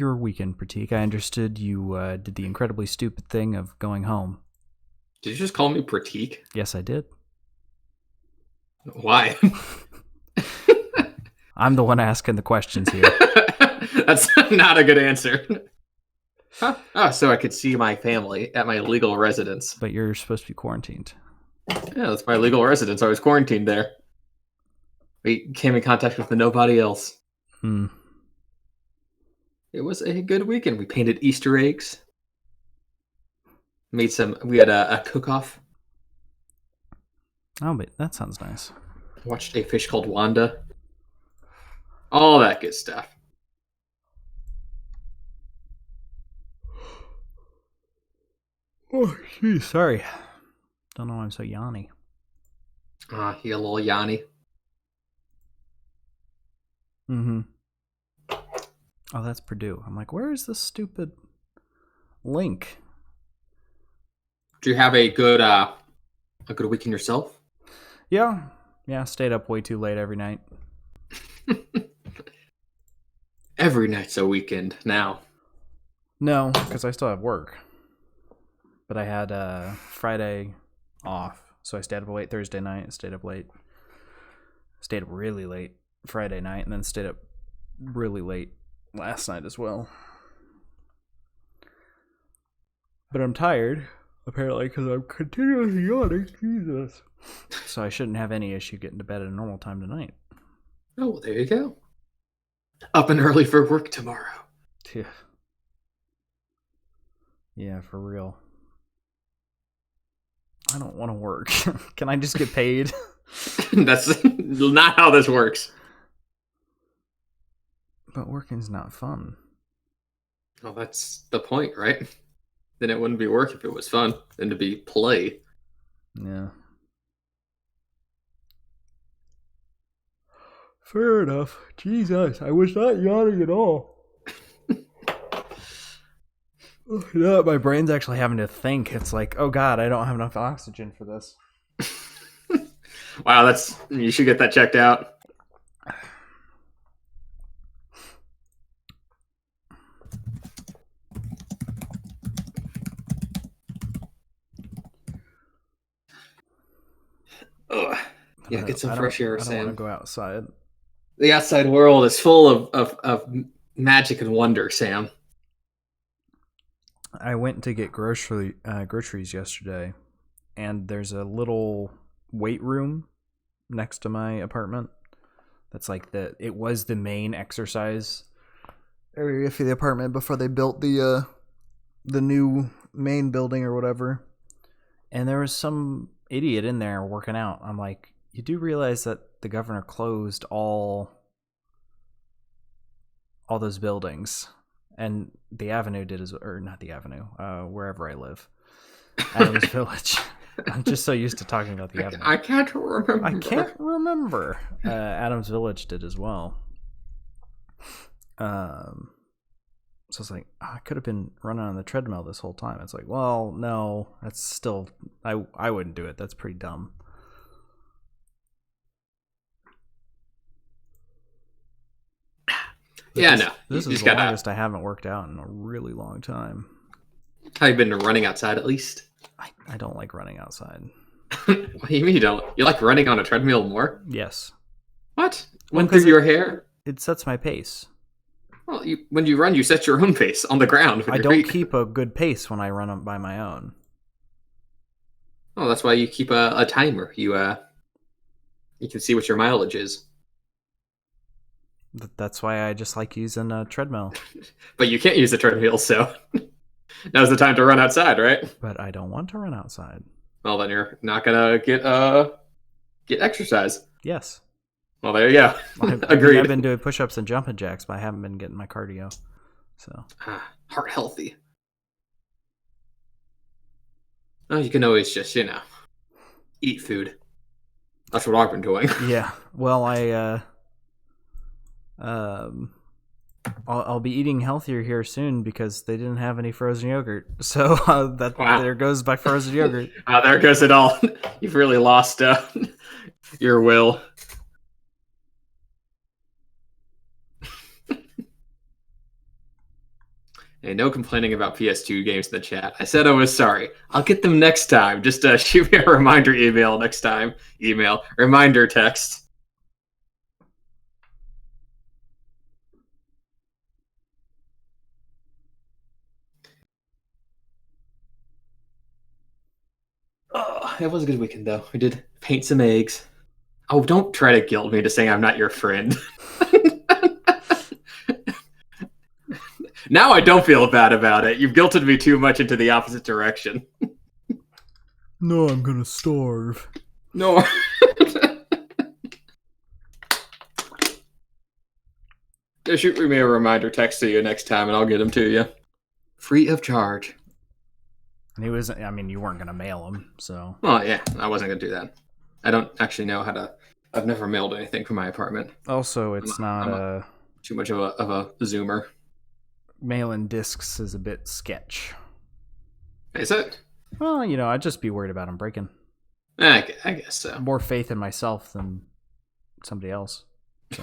Your weekend, Pratik. I understood you did the incredibly stupid thing of going home. Did you just call me Pratik? Yes, I did. Why? I'm the one asking the questions here. That's not a good answer. Huh? Oh, so I could see my family at my legal residence. But you're supposed to be quarantined. Yeah, that's my legal residence. I was quarantined there. We came in contact with nobody else. Hmm. It was a good weekend. We painted Easter eggs. We had a cook-off. Oh, but that sounds nice. Watched a fish called Wanda. All that good stuff. Oh, geez, sorry. Don't know why I'm so yawny. You a little Yanni. Mm-hmm. Oh, that's Purdue. I'm like, where is this stupid link? Do you have a good weekend yourself? Yeah. Yeah, stayed up way too late every night. Every night's a weekend now. No, because I still have work. But I had Friday off. So I stayed up late Thursday night, stayed up really late Friday night, and then stayed up really late last night as well. But I'm tired, apparently, because I'm continuously yawning. Jesus. So I shouldn't have any issue getting to bed at a normal time tonight. Oh, well, there you go. Up and early for work tomorrow. Yeah, for real. I don't want to work. Can I just get paid? That's not how this works. But working's not fun. Well, that's the point, right? Then it wouldn't be work if it was fun. Then to be play. Yeah. Fair enough. Jesus, I was not yawning at all. No, my brain's actually having to think. It's like, oh god, I don't have enough oxygen for this. Wow, you should get that checked out. Ugh. Yeah, get some fresh air, Sam. I don't want to go outside. The outside world is full of magic and wonder, Sam. I went to get groceries yesterday, and there's a little weight room next to my apartment. That's like it was the main exercise area for the apartment before they built the new main building or whatever. And there was some idiot in there working out. I'm like, you do realize that the governor closed all those buildings, and the Avenue did or not the Avenue, wherever I live, Adams Village. I'm just so used to talking about the Avenue. I can't remember. Adams Village did as well. So it's like, I could have been running on the treadmill this whole time. It's like, well, no, that's still, I wouldn't do it. That's pretty dumb. But yeah, this is the longest I haven't worked out in a really long time. Have you been running outside at least? I don't like running outside. What do you mean you don't? You like running on a treadmill more? Yes. What? Went through your hair? It sets my pace. Well, when you run, you set your own pace on the ground. I don't keep a good pace when I run by my own. Oh, that's why you keep a timer. You can see what your mileage is. That's why I just like using a treadmill. But you can't use the treadmill, so now's the time to run outside, right? But I don't want to run outside. Well, then you're not gonna get exercise. Yes. Well, there you go. Agreed. I've been doing push-ups and jumping jacks, but I haven't been getting my cardio. So heart healthy. Oh, you can always just eat food. That's what I've been doing. Yeah. Well, I'll be eating healthier here soon because they didn't have any frozen yogurt. So there goes my frozen yogurt. There goes it all. You've really lost your will. Hey, no complaining about PS2 games in the chat. I said I was sorry. I'll get them next time. Just shoot me a reminder email next time. Email. Reminder text. Oh, it was a good weekend, though. We did paint some eggs. Oh, don't try to guilt me into saying I'm not your friend. Now I don't feel bad about it. You've guilted me too much into the opposite direction. No, I'm gonna starve. No. Just shoot me a reminder text to you next time, and I'll get them to you. Free of charge. And he was, I mean, you weren't gonna mail him, so. Well, yeah, I wasn't gonna do that. I don't actually know how to. I've never mailed anything from my apartment. Also, it's not too much of a zoomer. Mailing discs is a bit sketch. Is it? Well, you know, I'd just be worried about him breaking. I guess so. More faith in myself than somebody else. So.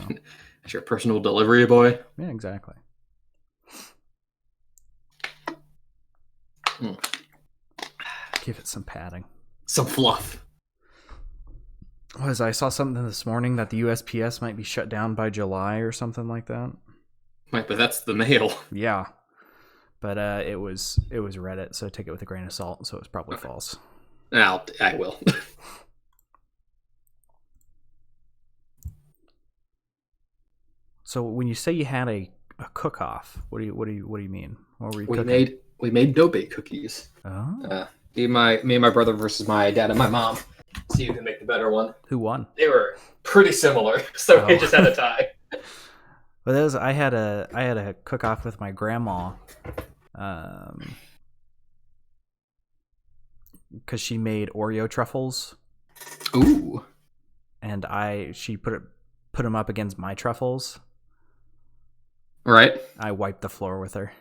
As your personal delivery boy. Yeah, exactly. Give it some padding. Some fluff. I saw something this morning that the USPS might be shut down by July or something like that. Right, but that's the mail. Yeah. But it was Reddit, so take it with a grain of salt, so it's probably false. I will. So when you say you had a cook-off, what do you mean? What were you cooking? We made dough-baked cookies. Oh. Me and my brother versus my dad and my mom. See who can make the better one. Who won? They were pretty similar, so we just had a tie. But I had a cook-off with my grandma, because she made Oreo truffles. Ooh. And she put them up against my truffles. Right. I wiped the floor with her.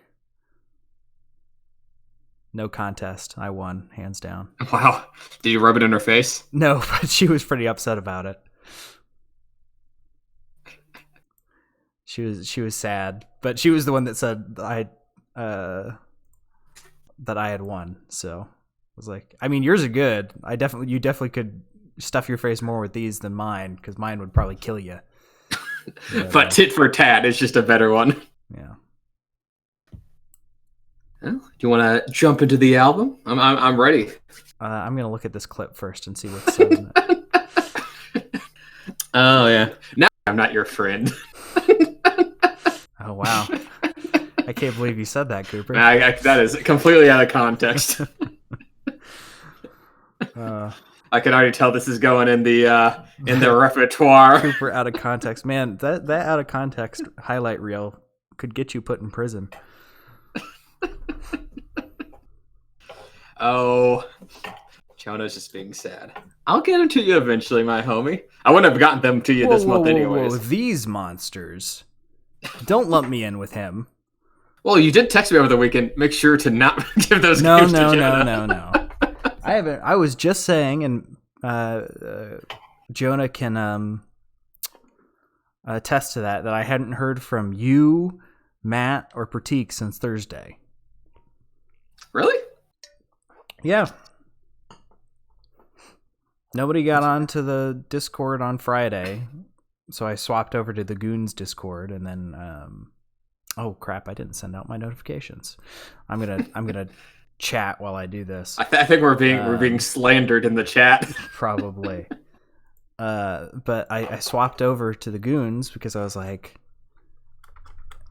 No contest. I won, hands down. Wow. Did you rub it in her face? No, but she was pretty upset about it. She was sad, but she was the one that said that I had won. So I was like, I mean, yours are good. You definitely could stuff your face more with these than mine, because mine would probably kill you. But tit for tat is just a better one. Yeah. Well, do you want to jump into the album? I'm ready. I'm gonna look at this clip first and see what's said in it. Oh yeah. Now I'm not your friend. Oh wow. I can't believe you said that, Cooper. That is completely out of context. I can already tell this is going in the repertoire. Cooper out of context, man. That out of context highlight reel could get you put in prison. Oh, Jonah's just being sad. I'll get them to you eventually, my homie. I wouldn't have gotten them to you this month anyways. Whoa, these monsters. Don't lump me in with him. Well, you did text me over the weekend. Make sure to not give those games to Jonah. No. I haven't. I was just saying, and Jonah can attest to that I hadn't heard from you, Matt, or Pratik since Thursday. Really? Yeah. Nobody got onto the Discord on Friday, so I swapped over to the Goons Discord, and then oh crap, I didn't send out my notifications. I'm gonna chat while I do this. I think we're being slandered in the chat. Probably. But I swapped over to the Goons because I was like,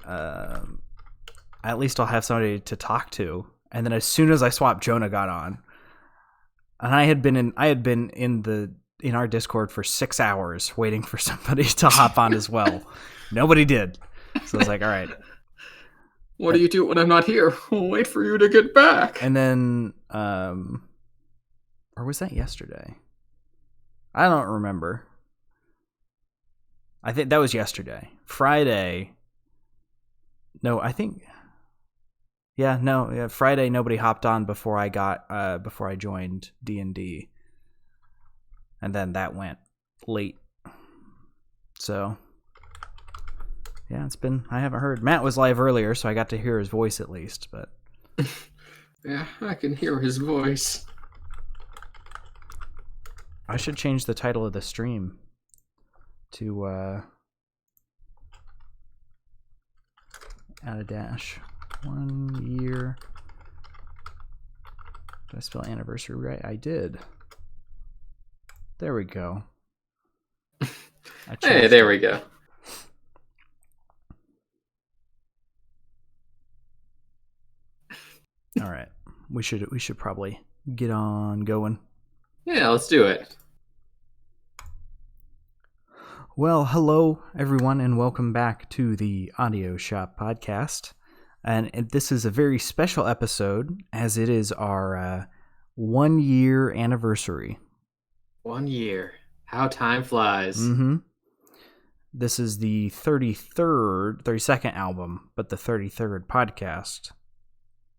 at least I'll have somebody to talk to. And then as soon as I swapped, Jonah got on, and I had been in our Discord for 6 hours waiting for somebody to hop on as well. Nobody did, so I was like, all right. What do you do when I'm not here? We'll wait for you to get back. And then, or was that yesterday? I don't remember. I think that was yesterday. Friday. No, I think. Yeah, no. Yeah, Friday, nobody hopped on before I joined D&D, and then that went late. So Yeah, I haven't heard. Matt was live earlier, so I got to hear his voice at least, but. Yeah, I can hear his voice. I should change the title of the stream to, add a dash. 1 year. Did I spell anniversary right? I did. There we go. Hey, there we go. All right. We should probably get on going. Yeah, let's do it. Well, hello everyone and welcome back to the Audio Shop podcast. And this is a very special episode as it is our 1 year anniversary. 1 year. How time flies. Mm-hmm. This is the 32nd album, but the 33rd podcast.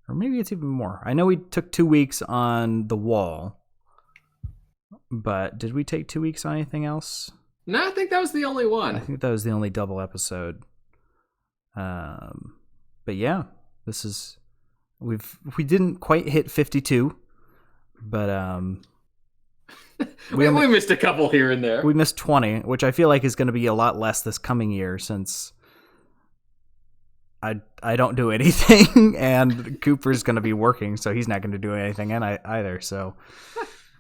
Or maybe it's even more. I know we took 2 weeks on The Wall, but did we take 2 weeks on anything else? No, I think that was the only one. I think that was the only double episode. But yeah, this is we didn't quite hit 52, but we missed a couple here and there. We missed 20, which I feel like is going to be a lot less this coming year since I don't do anything, and Cooper's going to be working, so he's not going to do anything either. So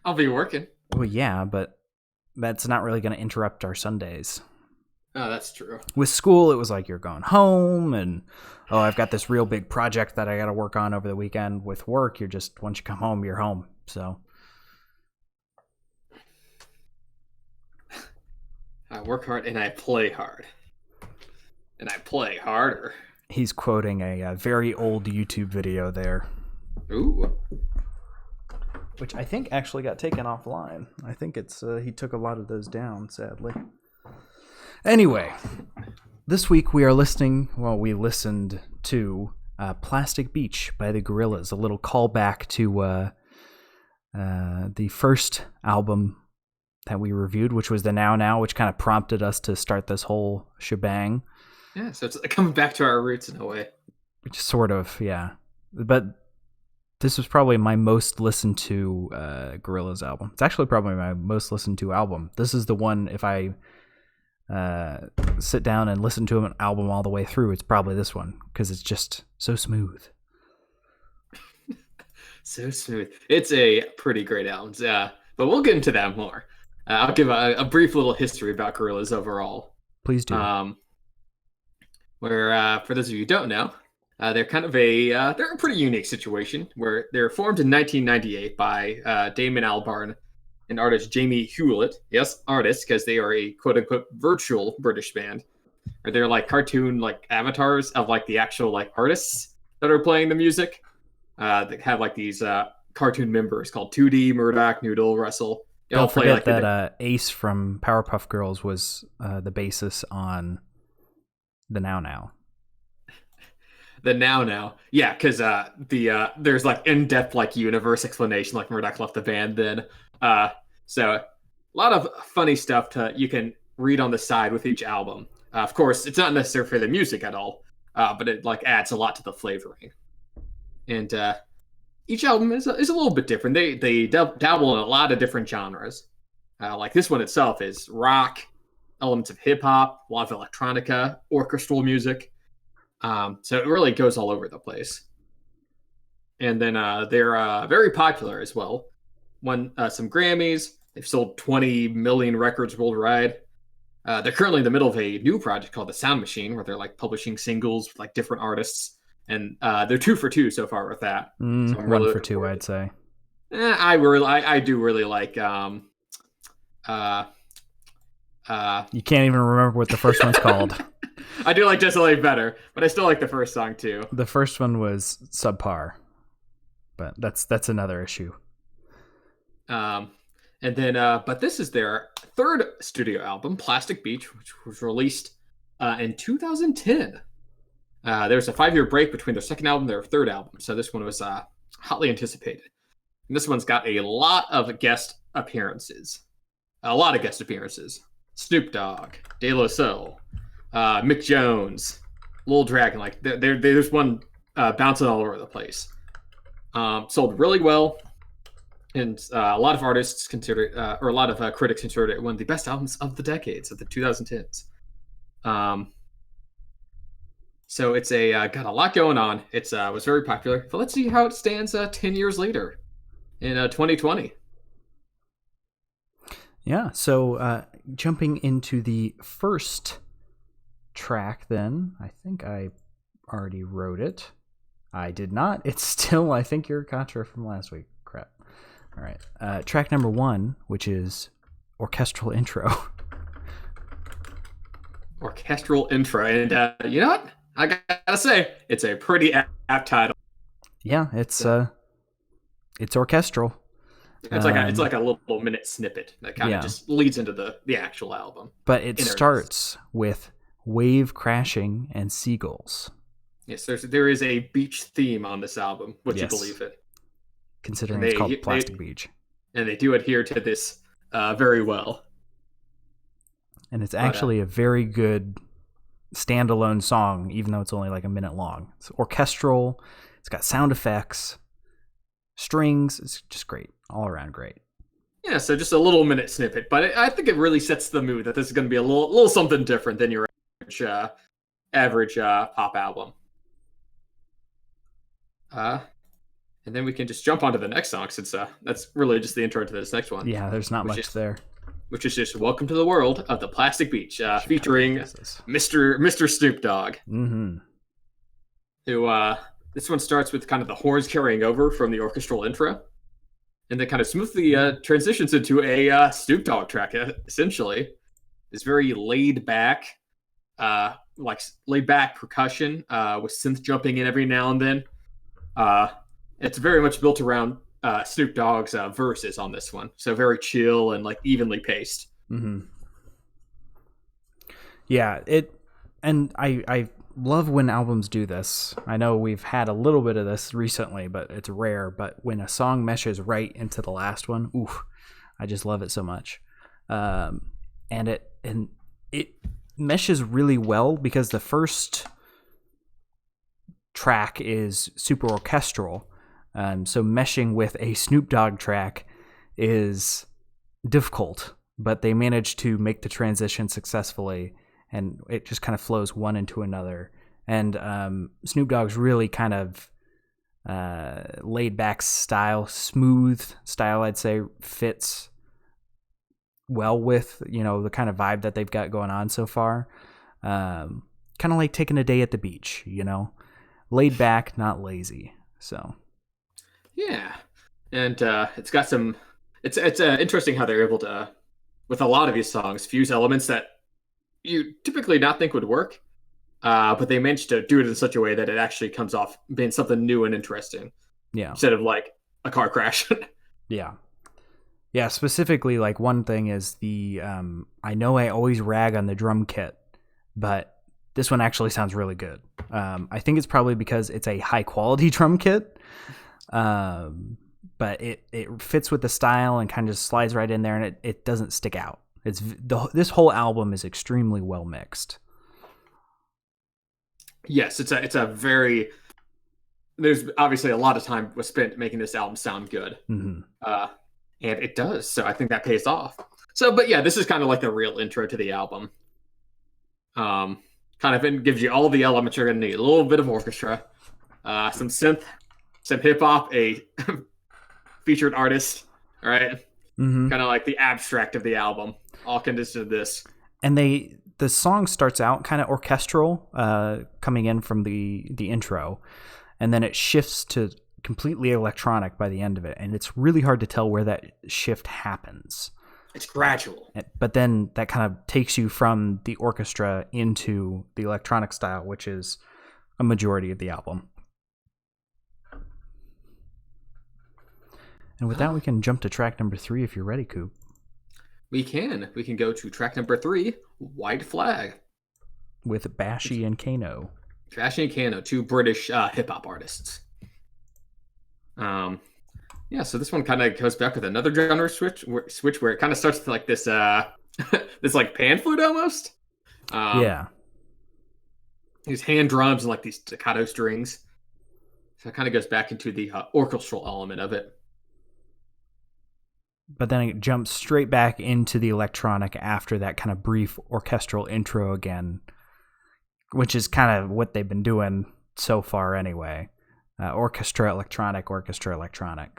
I'll be working. Well, yeah, but that's not really going to interrupt our Sundays. Oh, that's true. With school, it was like you're going home, and I've got this real big project that I got to work on over the weekend. With work, you're just once you come home, you're home. So I work hard and I play hard, and I play harder. He's quoting a very old YouTube video there. Ooh. Which I think actually got taken offline. I think it's he took a lot of those down, sadly. Anyway, this week we listened to Plastic Beach by the Gorillaz, a little callback to the first album that we reviewed, which was the Now Now, which kind of prompted us to start this whole shebang. Yeah, so it's coming back to our roots in a way. Which sort of, yeah. But this was probably my most listened to Gorillaz album. It's actually probably my most listened to album. This is the one, if I sit down and listen to an album all the way through, it's probably this one, because it's just so smooth. So smooth. It's a pretty great album. But we'll get into that more. I'll give a brief little history about Gorillaz overall. Please do. Where, for those of you who don't know, they're kind of they're a pretty unique situation where they're formed in 1998 by Damon Albarn and artist Jamie Hewlett. Yes, artists, because they are a quote-unquote virtual British band. Or they're like cartoon like avatars of like the actual like artists that are playing the music. They have like these cartoon members called 2D, Murdoch, Noodle, Russell. Don't forget like that Ace from Powerpuff Girls was the basis on the Now Now. The Now Now. Yeah, because there's like in-depth like universe explanation, like Murdoch left the band then. So a lot of funny stuff you can read on the side with each album. Of course, it's not necessary for the music at all, but it like adds a lot to the flavoring. And each album is a little bit different. They dabble in a lot of different genres. Like this one itself is rock, elements of hip hop, a lot of electronica, orchestral music. So it really goes all over the place. And then they're very popular as well. Won some Grammys. They've sold 20 million records worldwide. They're currently in the middle of a new project called The Sound Machine, where they're like publishing singles with like different artists. And they're 2 for 2 so far with that. So 1 for 2, I'd say. I do really like. You can't even remember what the first one's called. I do like Just a Little better, but I still like the first song too. The first one was subpar, but that's another issue. And then, but this is their third studio album, Plastic Beach, which was released in 2010. There was a 5-year break between their second album and their third album, so this one was hotly anticipated. And this one's got a lot of guest appearances. Snoop Dogg, De La Soul, Mick Jones, Lil Dragon. Like there's one bouncing all over the place. Sold really well, and a lot of artists consider it, or a lot of critics consider it one of the best albums of the decades of the 2010s. So it's got a lot going on. It's was very popular. But let's see how it stands 10 years later in 2020. Yeah, so jumping into the first track then, I think I already wrote it. I did not. It's still, I think, your contra from last week. Crap. All right. Track number 1, which is Orchestral Intro. Orchestral Intro. And you know what? I gotta say, it's a pretty apt title. Yeah, it's orchestral. It's like a little minute snippet that kind of just leads into the actual album. But it starts with wave crashing and seagulls. Yes, there is a beach theme on this album. Would you believe it? Considering it's called Plastic Beach. And they do adhere to this very well. And it's actually a very good standalone song, even though it's only like a minute long. It's orchestral. It's got sound effects, strings. It's just great. All around great. Yeah, so just a little minute snippet. But I think it really sets the mood that this is going to be a little something different than your average pop album. And then we can just jump onto the next song, since that's really just the intro to this next one. Yeah, there's not much there. Which is just Welcome to the World of the Plastic Beach, featuring Mr. Snoop Dogg. Mm-hmm. Who, this one starts with kind of the horns carrying over from the orchestral intro, and then kind of smoothly transitions into a Snoop Dogg track, essentially. It's very laid back, percussion with synth jumping in every now and then. It's very much built around Snoop Dogg's verses on this one, so very chill and like evenly paced. Mm-hmm. Yeah, and I love when albums do this. I know we've had a little bit of this recently, but it's rare. But when a song meshes right into the last one, oof, I just love it so much. And it meshes really well because the first track is super orchestral. So meshing with a Snoop Dogg track is difficult, but they managed to make the transition successfully, and it just kind of flows one into another. And Snoop Dogg's really kind of laid back style, smooth style, I'd say, fits well with, the kind of vibe that they've got going on so far. Kind of like taking a day at the beach, laid back, not lazy. So. Yeah, and it's got some. It's interesting how they're able to, with a lot of these songs, fuse elements that you typically not think would work, but they managed to do it in such a way that it actually comes off being something new and interesting. Yeah. Instead of like a car crash. Yeah. Yeah. Specifically, like one thing is I know I always rag on the drum kit, but this one actually sounds really good. I think it's probably because it's a high quality drum kit. But it fits with the style and kind of just slides right in there, and it doesn't stick out. This whole album is extremely well mixed. Yes, it's a very. There's obviously a lot of time was spent making this album sound good, mm-hmm. And it does. So I think that pays off. So, but yeah, this is kind of like the real intro to the album. Kind of gives you all the elements you're gonna need: a little bit of orchestra, some synth. Some hip hop, a featured artist, all right? Mm-hmm. Kind of like the abstract of the album, all conditioned of this. And the song starts out kind of orchestral, coming in from the intro, and then it shifts to completely electronic by the end of it, and it's really hard to tell where that shift happens. It's gradual. But then that kind of takes you from the orchestra into the electronic style, which is a majority of the album. And with that, we can jump to track number 3 if you're ready, Coop. We can. We can go to track number 3, White Flag. With Bashy and Kano. Bashy and Kano, 2 British hip-hop artists. Yeah, so this one kind of goes back with another genre switch where it kind of starts to like this, this like pan flute almost. Yeah. these hand drums and like these staccato strings. So it kind of goes back into the orchestral element of it. But then it jumps straight back into the electronic after that kind of brief orchestral intro again, which is kind of what they've been doing so far anyway. Orchestra, electronic.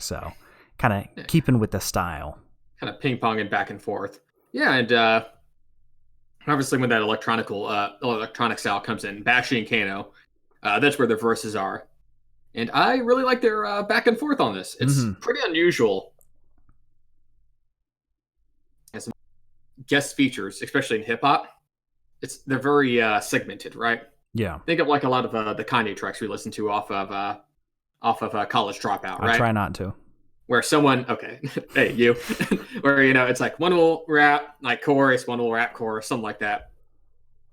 So kind of keeping with the style. Kind of ping-ponging back and forth. Yeah, and obviously when that electronic style comes in, Bashy and Kano, that's where their verses are. And I really like their back and forth on this. It's pretty unusual. And some guest features, especially in hip-hop, they're very segmented, right? Yeah. Think of like a lot of the Kanye tracks we listen to off of College Dropout, right? I try not to. Where someone, okay, hey, you, where, it's like one will rap, like chorus, one will rap chorus, something like that.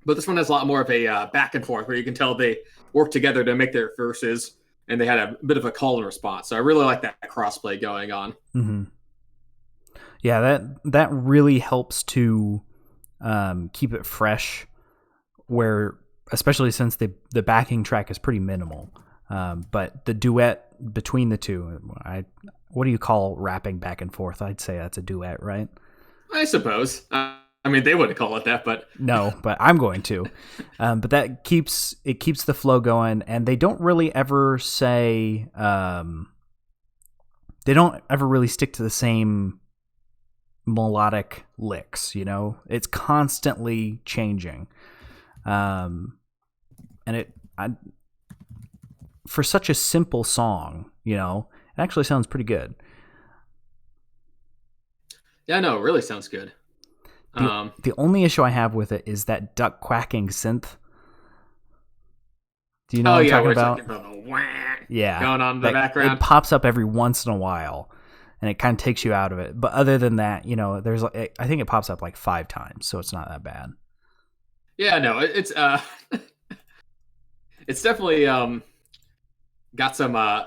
But this one has a lot more of a back and forth where you can tell they work together to make their verses, and they had a bit of a call and response. So I really like that crossplay going on. Mm-hmm. Yeah, that really helps to keep it fresh, where, especially since the backing track is pretty minimal. But the duet between the two, what do you call rapping back and forth? I'd say that's a duet, right? I suppose. I mean, they wouldn't call it that, but no, but I'm going to. But that keeps the flow going, and they don't really ever say they don't ever really stick to the same melodic licks. It's constantly changing, and for such a simple song, it actually sounds pretty good. Yeah, no, it really sounds good. The only issue I have with it is that duck quacking synth. Do you know what I'm talking about? Talking about the wah yeah, going on in the background. It pops up every once in a while, and it kind of takes you out of it. But other than that, there's I think it pops up like 5 times, so it's not that bad. Yeah, no, it's it's definitely got some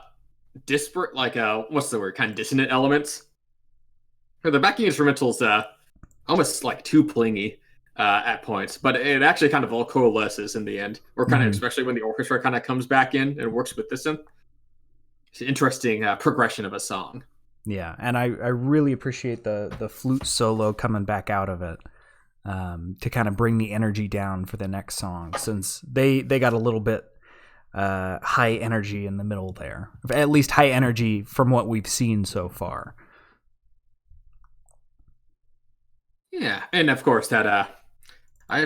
disparate, like what's the word, kind of dissonant elements. The backing instrumentals almost like too plingy at points, but it actually kind of all coalesces in the end, or kind of especially when the orchestra kind of comes back in and works with this synth. It's an interesting progression of a song. Yeah, and I really appreciate the flute solo coming back out of it to kind of bring the energy down for the next song, since they got a little bit high energy in the middle there. At least high energy from what we've seen so far. Yeah, and of course that I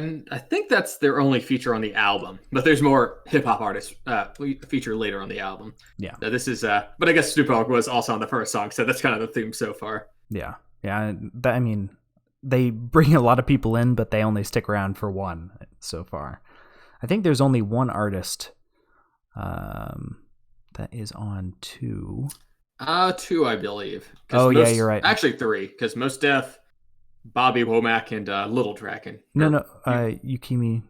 think that's their only feature on the album, but there's more hip hop artists feature later on the album. Yeah, this is but I guess Snoop Dogg was also on the first song, so that's kind of the theme so far. Yeah. I mean, they bring a lot of people in, but they only stick around for one so far. I think there's only one artist that is on 2. 2, I believe. Oh, yeah, you're right. Actually 3, because Mos Def, Bobby Womack, and Little Dragon. No, Yukimi.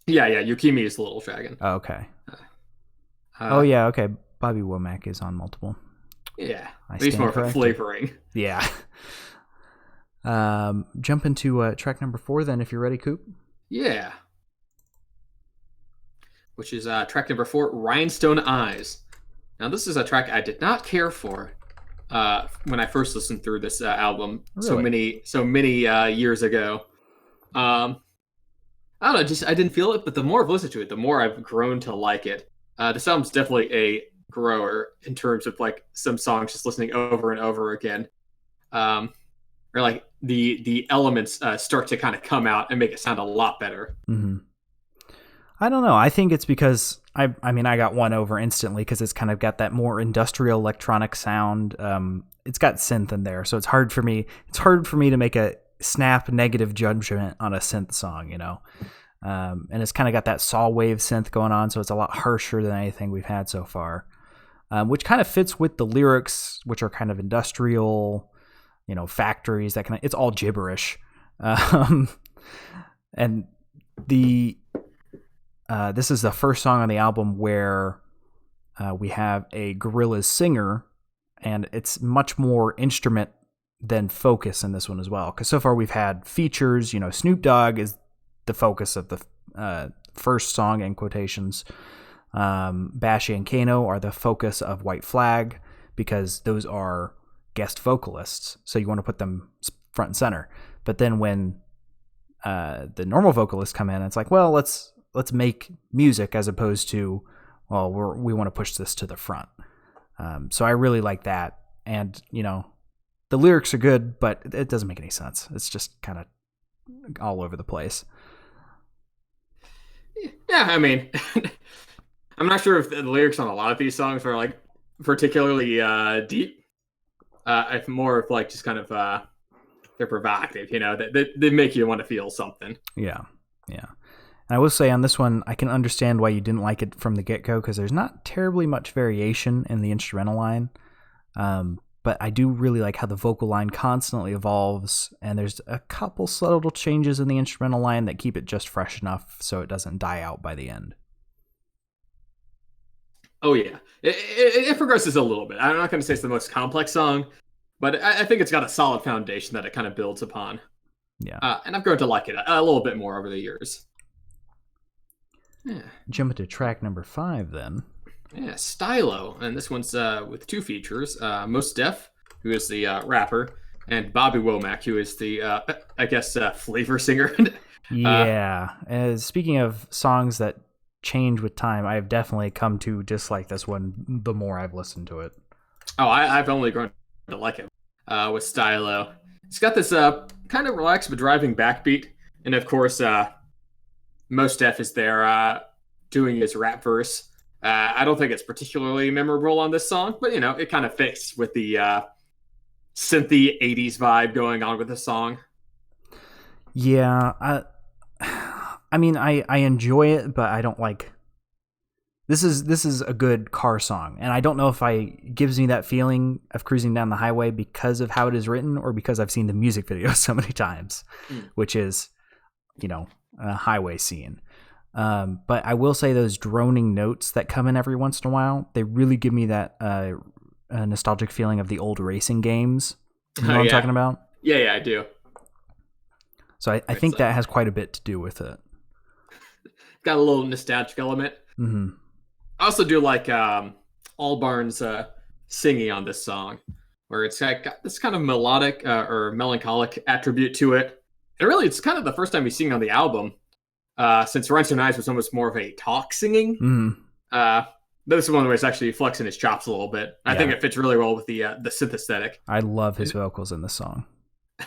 Yeah, Yukimi is Little Dragon. Oh, okay. Yeah, okay. Bobby Womack is on multiple. Yeah, he's more for flavoring. Yeah. Jump into track number 4 then, if you're ready, Coop. Yeah. Which is track number 4, Rhinestone Eyes. Now, this is a track I did not care for when I first listened through this album so many years ago. I don't know, I didn't feel it, but the more I've listened to it, the more I've grown to like it. This album's definitely a grower in terms of like some songs just listening over and over again. Or like the elements start to kind of come out and make it sound a lot better. Mm-hmm. I don't know. I think it's because I got won over instantly because it's kind of got that more industrial electronic sound. It's got synth in there, so it's hard for me to make a snap negative judgment on a synth song, and it's kind of got that saw wave synth going on, so it's a lot harsher than anything we've had so far, which kind of fits with the lyrics, which are kind of industrial, factories, that kind of, it's all gibberish. And this is the first song on the album where we have a Gorillaz singer, and it's much more instrument than focus in this one as well. Because so far we've had features. Snoop Dogg is the focus of first song in quotations. Bashy and Kano are the focus of White Flag because those are guest vocalists, so you want to put them front and center. But then when the normal vocalists come in, it's like, well, let's make music as opposed to, well, we want to push this to the front. So I really like that, and the lyrics are good, but it doesn't make any sense. It's just kind of all over the place. Yeah, I mean, I'm not sure if the lyrics on a lot of these songs are like particularly deep. It's more of like just kind of they're provocative, they make you want to feel something. Yeah. And I will say on this one, I can understand why you didn't like it from the get-go, because there's not terribly much variation in the instrumental line. But I do really like how the vocal line constantly evolves, and there's a couple subtle changes in the instrumental line that keep it just fresh enough so it doesn't die out by the end. Oh, yeah. It progresses a little bit. I'm not going to say it's the most complex song, but I think it's got a solid foundation that it kind of builds upon. Yeah. And I've grown to like it a little bit more over the years. Yeah. Jumping to track number 5 then. Yeah, Stylo. And this one's with 2 features. Most Def, who is the rapper, and Bobby Womack, who is the, I guess, flavor singer. Yeah. Speaking of songs that change with time, I've definitely come to dislike this one the more I've listened to it. Oh, I've only grown to like it with Stylo. It's got this kind of relaxed but driving backbeat. And of course, Most Def is there doing his rap verse. I don't think it's particularly memorable on this song, but it kind of fits with the synthy 80s vibe going on with the song. Yeah, I mean, I enjoy it, but I don't like. This is a good car song, and I don't know if it gives me that feeling of cruising down the highway because of how it is written, or because I've seen the music video so many times, which is, a highway scene. But I will say those droning notes that come in every once in a while, they really give me that nostalgic feeling of the old racing games. You know what I'm talking about? Yeah, I do. So I think that has quite a bit to do with it. Got a little nostalgic element. Mm-hmm. I also do like Allbarn's singing on this song, where it's got this kind of melodic or melancholic attribute to it. And really, it's kind of the first time he's singing on the album, since Rents and Eyes was almost more of a talk singing. Mm-hmm. This one was actually flexing his chops a little bit. I think it fits really well with the synth aesthetic. I love his vocals in this song.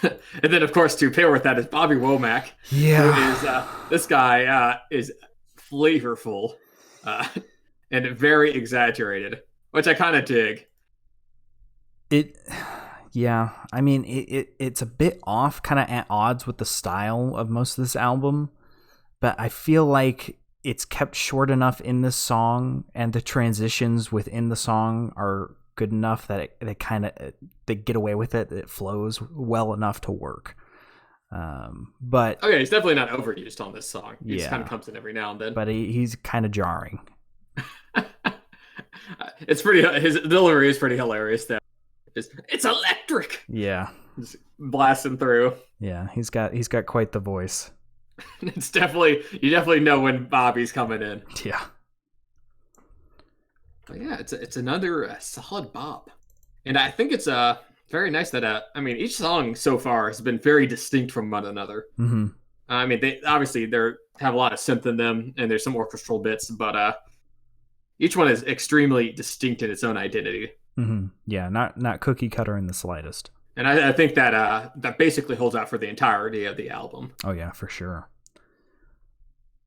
And then, of course, to pair with that is Bobby Womack. Yeah. Who is, this guy is flavorful and very exaggerated, which I kind of dig. Yeah. I mean, it's a bit off, kind of at odds with the style of most of this album, but I feel like it's kept short enough in this song, and the transitions within the song are good enough that they get away with it. It flows well enough to work. But okay, he's definitely not overused on this song. He just kind of comes in every now and then. But he's kind of jarring. It's pretty. His delivery is pretty hilarious. Though it's electric. Yeah, just blasting through. Yeah, he's got quite the voice. It's definitely, you definitely know when Bobby's coming in. Yeah. But yeah, it's another solid bop, and I think it's very nice that each song so far has been very distinct from one another. Mm-hmm. I mean, they obviously have a lot of synth in them, and there's some orchestral bits, but each one is extremely distinct in its own identity. Mm-hmm. Yeah, not cookie cutter in the slightest. And I think that basically holds out for the entirety of the album. Oh yeah, for sure.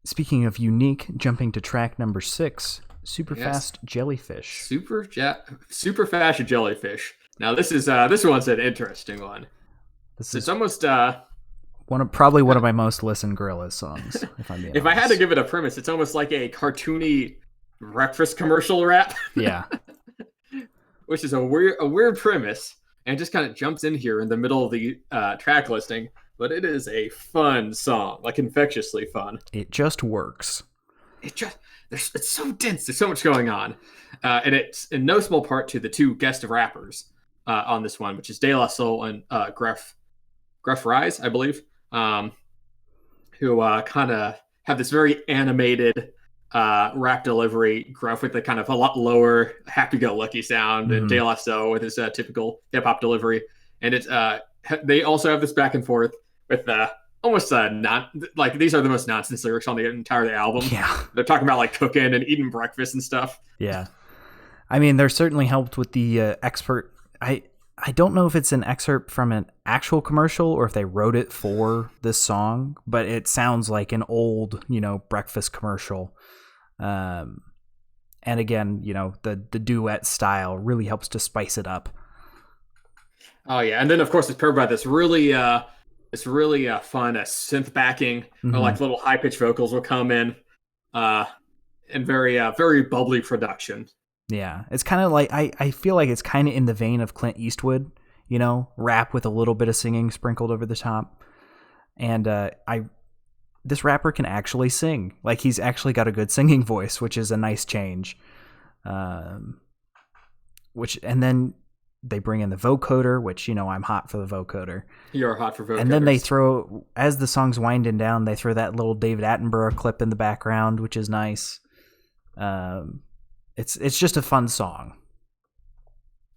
Speaking of unique, jumping to track number 6, Superfast Jellyfish. Superfast Jellyfish. Now this one's an interesting one. It's almost one of my most listened Gorillaz songs. If I had to give it a premise, it's almost like a cartoony breakfast commercial rap. Yeah. Which is a weird premise, and just kind of jumps in here in the middle of the track listing. But it is a fun song, like infectiously fun. It just works. It's so dense. There's so much going on, and it's in no small part to the 2 guest rappers on this one, which is De La Soul and Gruff Rise, I believe, who kind of have this very animated rap delivery, Gruff with the kind of a lot lower happy-go-lucky sound, and Mm-hmm. De La Soul with his typical hip-hop delivery. And it's they also have this back and forth with almost not like these are the most nonsense lyrics on the entire album. Yeah. They're talking about like cooking and eating breakfast and stuff. Yeah. I mean, they're certainly helped with the expert. I don't know if it's an excerpt from an actual commercial or if they wrote it for this song, but it sounds like an old, breakfast commercial. And again, the duet style really helps to spice it up. Oh yeah, and then of course it's paired by this really fun synth backing, Mm-hmm. or like little high pitched vocals will come in, and very bubbly production. Yeah, it's kind of like I feel like it's kind of in the vein of Clint Eastwood, rap with a little bit of singing sprinkled over the top. And this rapper can actually sing. Like he's actually got a good singing voice, which is a nice change. And then they bring in the vocoder, which I'm hot for the vocoder. You're hot for vocoders. And then they throw, as the song's winding down, they throw that little David Attenborough clip in the background, which is nice. It's just a fun song.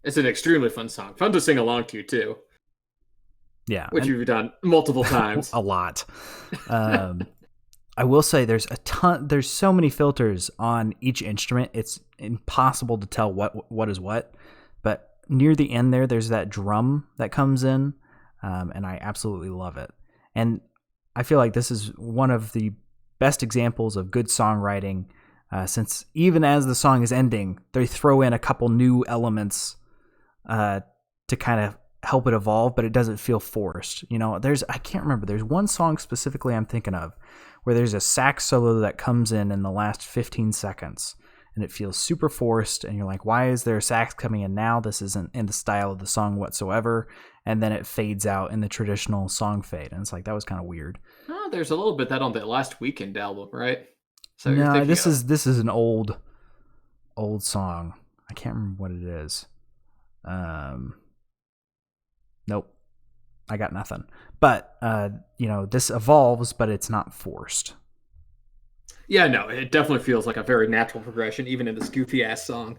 It's an extremely fun song. Fun to sing along to, too. Yeah. Which you've done multiple times. A lot. I will say there's so many filters on each instrument. It's impossible to tell what is what. But near the end there's that drum that comes in, and I absolutely love it. And I feel like this is one of the best examples of good songwriting, since even as the song is ending, they throw in a couple new elements to kind of help it evolve, but it doesn't feel forced. I can't remember. There's one song specifically I'm thinking of where there's a sax solo that comes in the last 15 seconds, and it feels super forced, and you're like, why is there a sax coming in now? This isn't in the style of the song whatsoever. And then it fades out in the traditional song fade, and it's like, that was kind of weird. Oh, there's a little bit that on the Last Weekend album, right? So no, this is an old song. I can't remember what it is. Nope, I got nothing. But this evolves, but it's not forced. Yeah, no, it definitely feels like a very natural progression, even in this goofy ass song.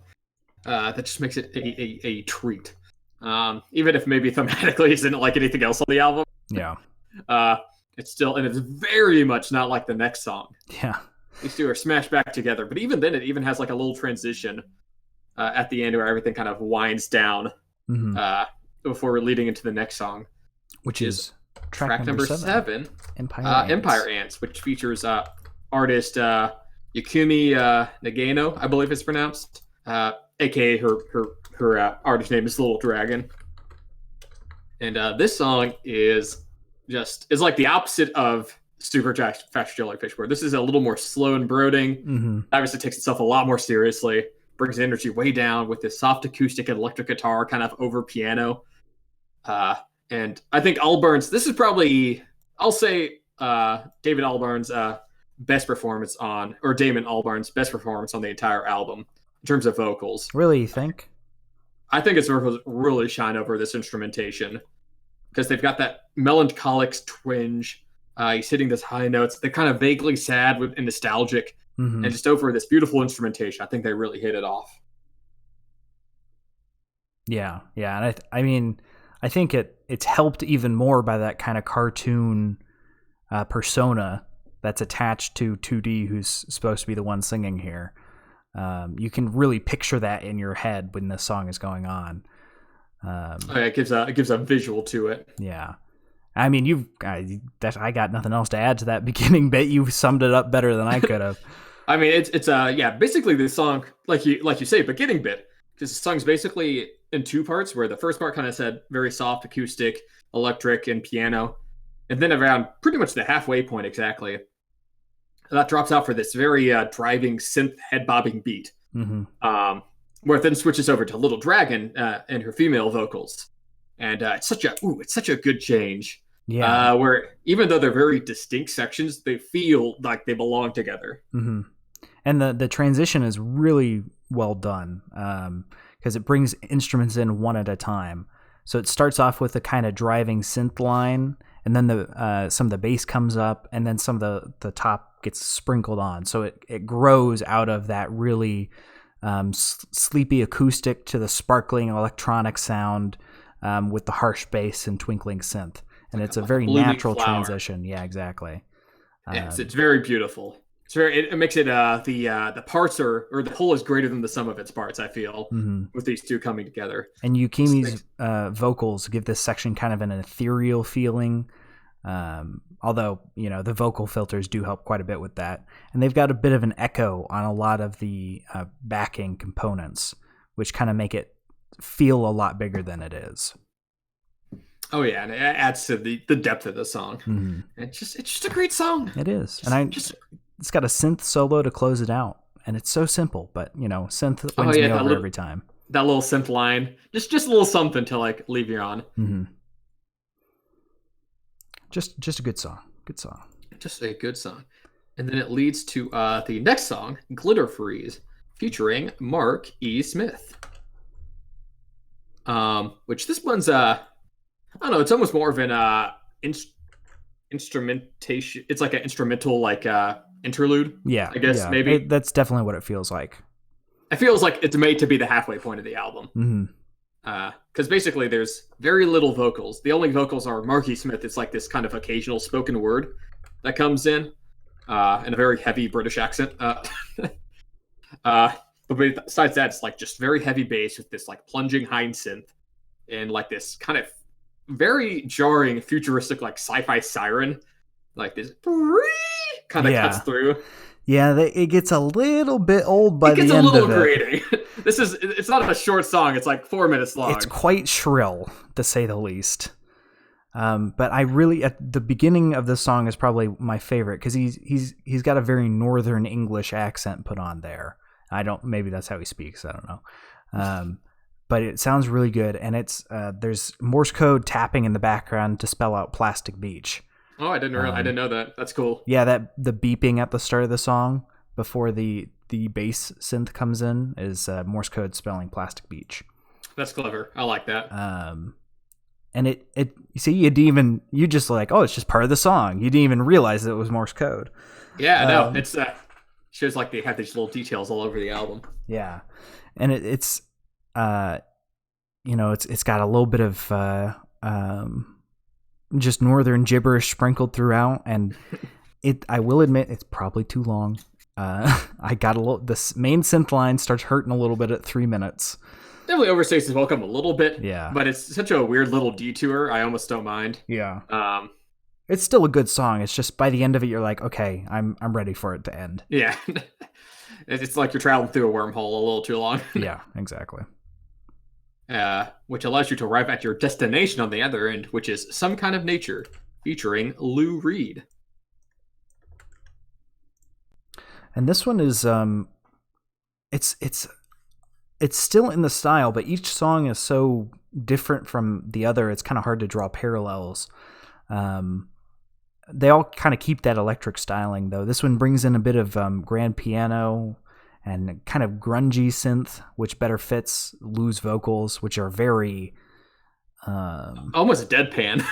That just makes it a treat. Even if maybe thematically isn't like anything else on the album. Yeah. It's still, and it's very much not like the next song. Yeah. These two are smashed back together, but even then, it even has like a little transition at the end where everything kind of winds down before we're leading into the next song, which is track number 7, Empire Ants, which features artist Yakumi Nagano, I believe it's pronounced, aka her artist name is Little Dragon, and this song is like the opposite of Super Fast Jellyfish, where this is a little more slow and brooding. Obviously takes itself a lot more seriously, brings the energy way down with this soft acoustic and electric guitar kind of over piano. And I think Albarn's, this is probably, I'll say David Albarn's best performance on, or Damon Albarn's best performance on the entire album in terms of vocals. Really, you think? I think his vocals really shine over this instrumentation because they've got that melancholic twinge. He's hitting this high notes. They're kind of vaguely sad and nostalgic, and just over this beautiful instrumentation. I think they really hit it off. Yeah. And I mean, I think it's helped even more by that kind of cartoon persona that's attached to 2D, who's supposed to be the one singing here. You can really picture that in your head when the song is going on. It gives a visual to it. Yeah. I mean, I got nothing else to add to that beginning bit. You summed it up better than I could have. I mean, it's basically the song, like you say, beginning bit, because the song's basically in two parts, where the first part kind of said very soft acoustic, electric, and piano, and then around pretty much the halfway point exactly, that drops out for this very driving synth head bobbing beat, where it then switches over to Little Dragon and her female vocals, and it's such a good change. Yeah. Where even though they're very distinct sections, they feel like they belong together. And the transition is really well done, because it brings instruments in one at a time. So it starts off with a kind of driving synth line, and then the some of the bass comes up, and then some of the top gets sprinkled on. So it grows out of that really sleepy acoustic to the sparkling electronic sound with the harsh bass and twinkling synth. And it's a very natural transition. Yeah, exactly. Yes, it's very beautiful. It's very. It makes it the parts or the whole is greater than the sum of its parts. I feel with these two coming together. And Yukimi's vocals give this section kind of an ethereal feeling. Although the vocal filters do help quite a bit with that, and they've got a bit of an echo on a lot of the backing components, which kind of make it feel a lot bigger than it is. Oh yeah, and it adds to the depth of the song. Mm-hmm. It's just a great song. It is, it's got a synth solo to close it out, and it's so simple, but synth wins me over every time. That little synth line, just a little something to like leave you on. Mm-hmm. Just a good song. Good song. Just a good song, and then it leads to the next song, "Glitter Freeze," featuring Mark E. Smith. Which this one's I don't know. It's almost more of an instrumentation. It's like an instrumental, like interlude. Yeah, I guess maybe that's definitely what it feels like. It feels like it's made to be the halfway point of the album. Mm-hmm. Because basically there's very little vocals. The only vocals are Marky Smith. It's like this kind of occasional spoken word that comes in a very heavy British accent. But besides that, it's like just very heavy bass with this like plunging high synth and like this kind of very jarring futuristic like sci-fi siren, like this kind of cuts through. Yeah, it gets a little bit old by the end of it. It gets a little grating. It's not a short song. It's like 4 minutes long. It's quite shrill, to say the least. But I really, at the beginning of this song is probably my favorite because he's got a very Northern English accent put on there. Maybe that's how he speaks. I don't know. But it sounds really good, and it's there's Morse code tapping in the background to spell out Plastic Beach. Oh, I didn't know that. That's cool. Yeah, the beeping at the start of the song before the bass synth comes in is Morse code spelling Plastic Beach. That's clever. I like that. And it you see, you just like, oh, it's just part of the song. You didn't even realize that it was Morse code. Yeah, no, it's shows like they have these little details all over the album. Yeah, and it's got a little bit of just Northern gibberish sprinkled throughout, and I will admit it's probably too long. This main synth line starts hurting a little bit at 3 minutes. Definitely overstates his welcome a little bit. Yeah, but it's such a weird little detour. I almost don't mind. Yeah. It's still a good song. It's just by the end of it, you're like, okay, I'm ready for it to end. Yeah, it's like you're traveling through a wormhole a little too long. Yeah, exactly. Which allows you to arrive at your destination on the other end, which is Some Kind of Nature, featuring Lou Reed. And this one is it's still in the style, but each song is so different from the other. It's kind of hard to draw parallels. They all kind of keep that electric styling, though. This one brings in a bit of grand piano and kind of grungy synth, which better fits Lou's vocals, which are very almost deadpan.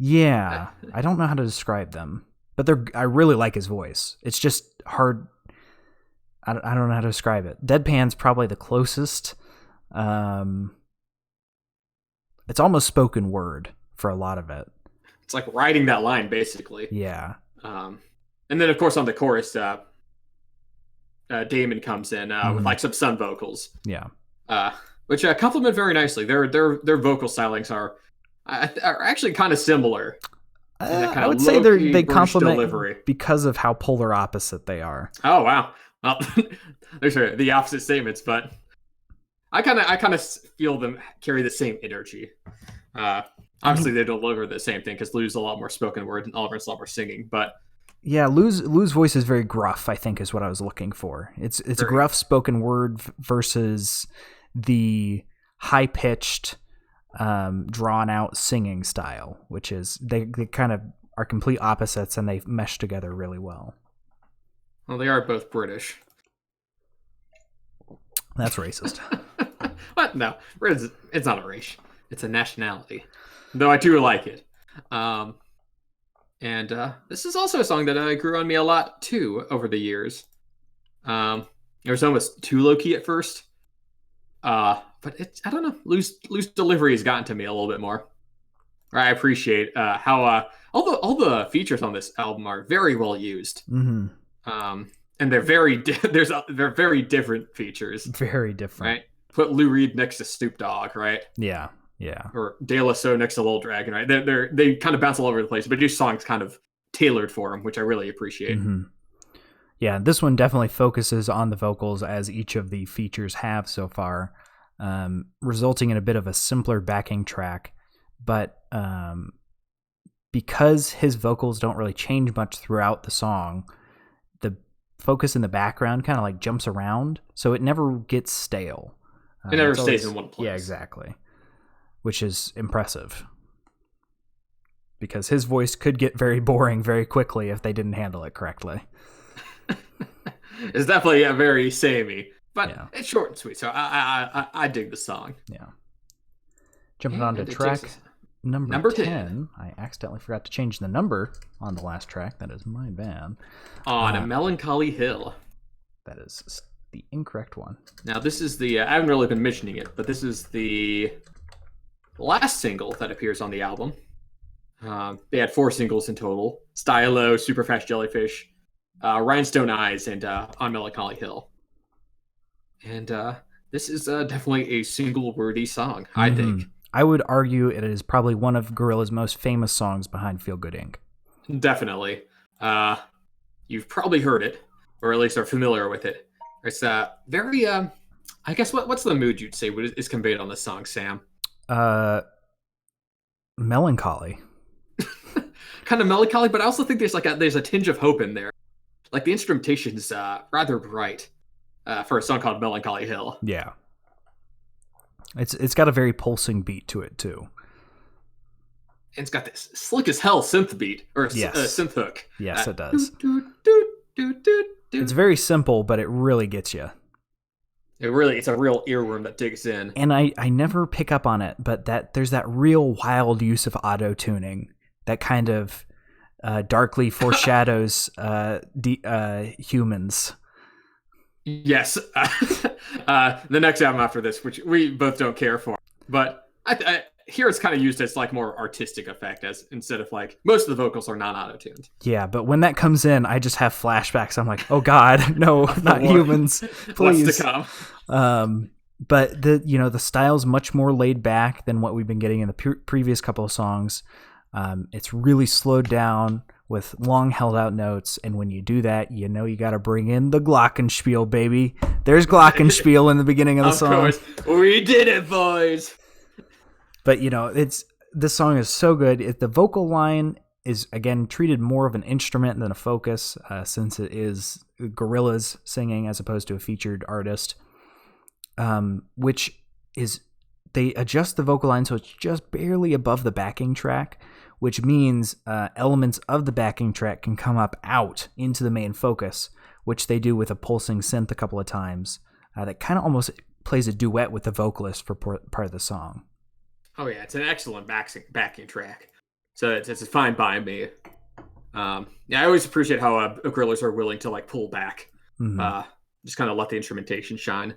Yeah, I don't know how to describe them, but I really like his voice. It's just hard. I don't know how to describe it. Deadpan's probably the closest. It's almost spoken word for a lot of it. It's like riding that line, basically. Yeah. And then, of course, on the chorus, Damon comes in with like some sun vocals. Yeah. Which complement very nicely. Their vocal stylings are actually kind of similar. I would say they complement delivery because of how polar opposite they are. Oh wow! Well, there's the opposite statements, but I kind of feel them carry the same energy. Obviously, they deliver the same thing because Lou's a lot more spoken word and Oliver's a lot more singing. But yeah, Lou's voice is very gruff, I think, is what I was looking for. It's a gruff spoken word versus the high pitched, drawn out singing style, which is they kind of are complete opposites and they mesh together really well. Well, they are both British. That's racist. What? No, it's not a race. It's a nationality. Though I do like it. And this is also a song that grew on me a lot too over the years. It was almost too low key at first, but I don't know, loose delivery has gotten to me a little bit more. I appreciate how all the features on this album are very well used. Mm-hmm. And they're they're very different features. Very different. Right? Put Lou Reed next to Snoop Dogg, right? Yeah. Or De La Soul next to Lil Dragon, right? They kind of bounce all over the place, but each song's kind of tailored for them, which I really appreciate. Mm-hmm. Yeah, this one definitely focuses on the vocals as each of the features have so far, resulting in a bit of a simpler backing track. But because his vocals don't really change much throughout the song, the focus in the background kind of like jumps around, so it never gets stale. It never stays in one place. Yeah, exactly. Which is impressive. Because his voice could get very boring very quickly if they didn't handle it correctly. It's definitely a very samey, but it's short and sweet, so I dig the song. Yeah. Jumping on to track number 10. I accidentally forgot to change the number on the last track. That is my bad. On A Melancholy Hill. That is the incorrect one. Now, this is the... I haven't really been mentioning it, but this is the last single that appears on the album. They had 4 singles in total. Stylo, Superfast Jellyfish, Rhinestone Eyes, and On Melancholy Hill. And this is definitely a single-worthy song, I think. I would argue it is probably one of Gorillaz' most famous songs behind Feel Good Inc. Definitely. You've probably heard it, or at least are familiar with it. It's very... I guess what's the mood you'd say is conveyed on this song, Sam? Melancholy. Kind of melancholy, but I also think there's a tinge of hope in there. Like the instrumentation is rather bright for a song called Melancholy Hill. Yeah, it's got a very pulsing beat to it too. And it's got this slick as hell synth beat or synth hook. Yes, it does. It's very simple, but it really gets you. It's a real earworm that digs in. And I never pick up on it, but there's that real wild use of auto tuning that kind of darkly foreshadows humans. Yes. The next album after this, which we both don't care for, but I here it's kind of used as like more artistic effect, as instead of like most of the vocals are not auto tuned. Yeah, but when that comes in, I just have flashbacks. I'm like, oh God, no, not humans, please. What's to come? But the style's much more laid back than what we've been getting in the previous couple of songs. It's really slowed down with long held out notes, and when you do that, you know got to bring in the glockenspiel, baby. There's glockenspiel in the beginning of the song. Of course, we did it, boys. But this song is so good. The vocal line is again treated more of an instrument than a focus, since it is Gorillaz singing as opposed to a featured artist. Which is they adjust the vocal line so it's just barely above the backing track, which means elements of the backing track can come out into the main focus, which they do with a pulsing synth a couple of times. That kind of almost plays a duet with the vocalist for part of the song. Oh yeah, it's an excellent backing track. So it's fine by me. I always appreciate how Gorillaz are willing to like pull back, just kind of let the instrumentation shine.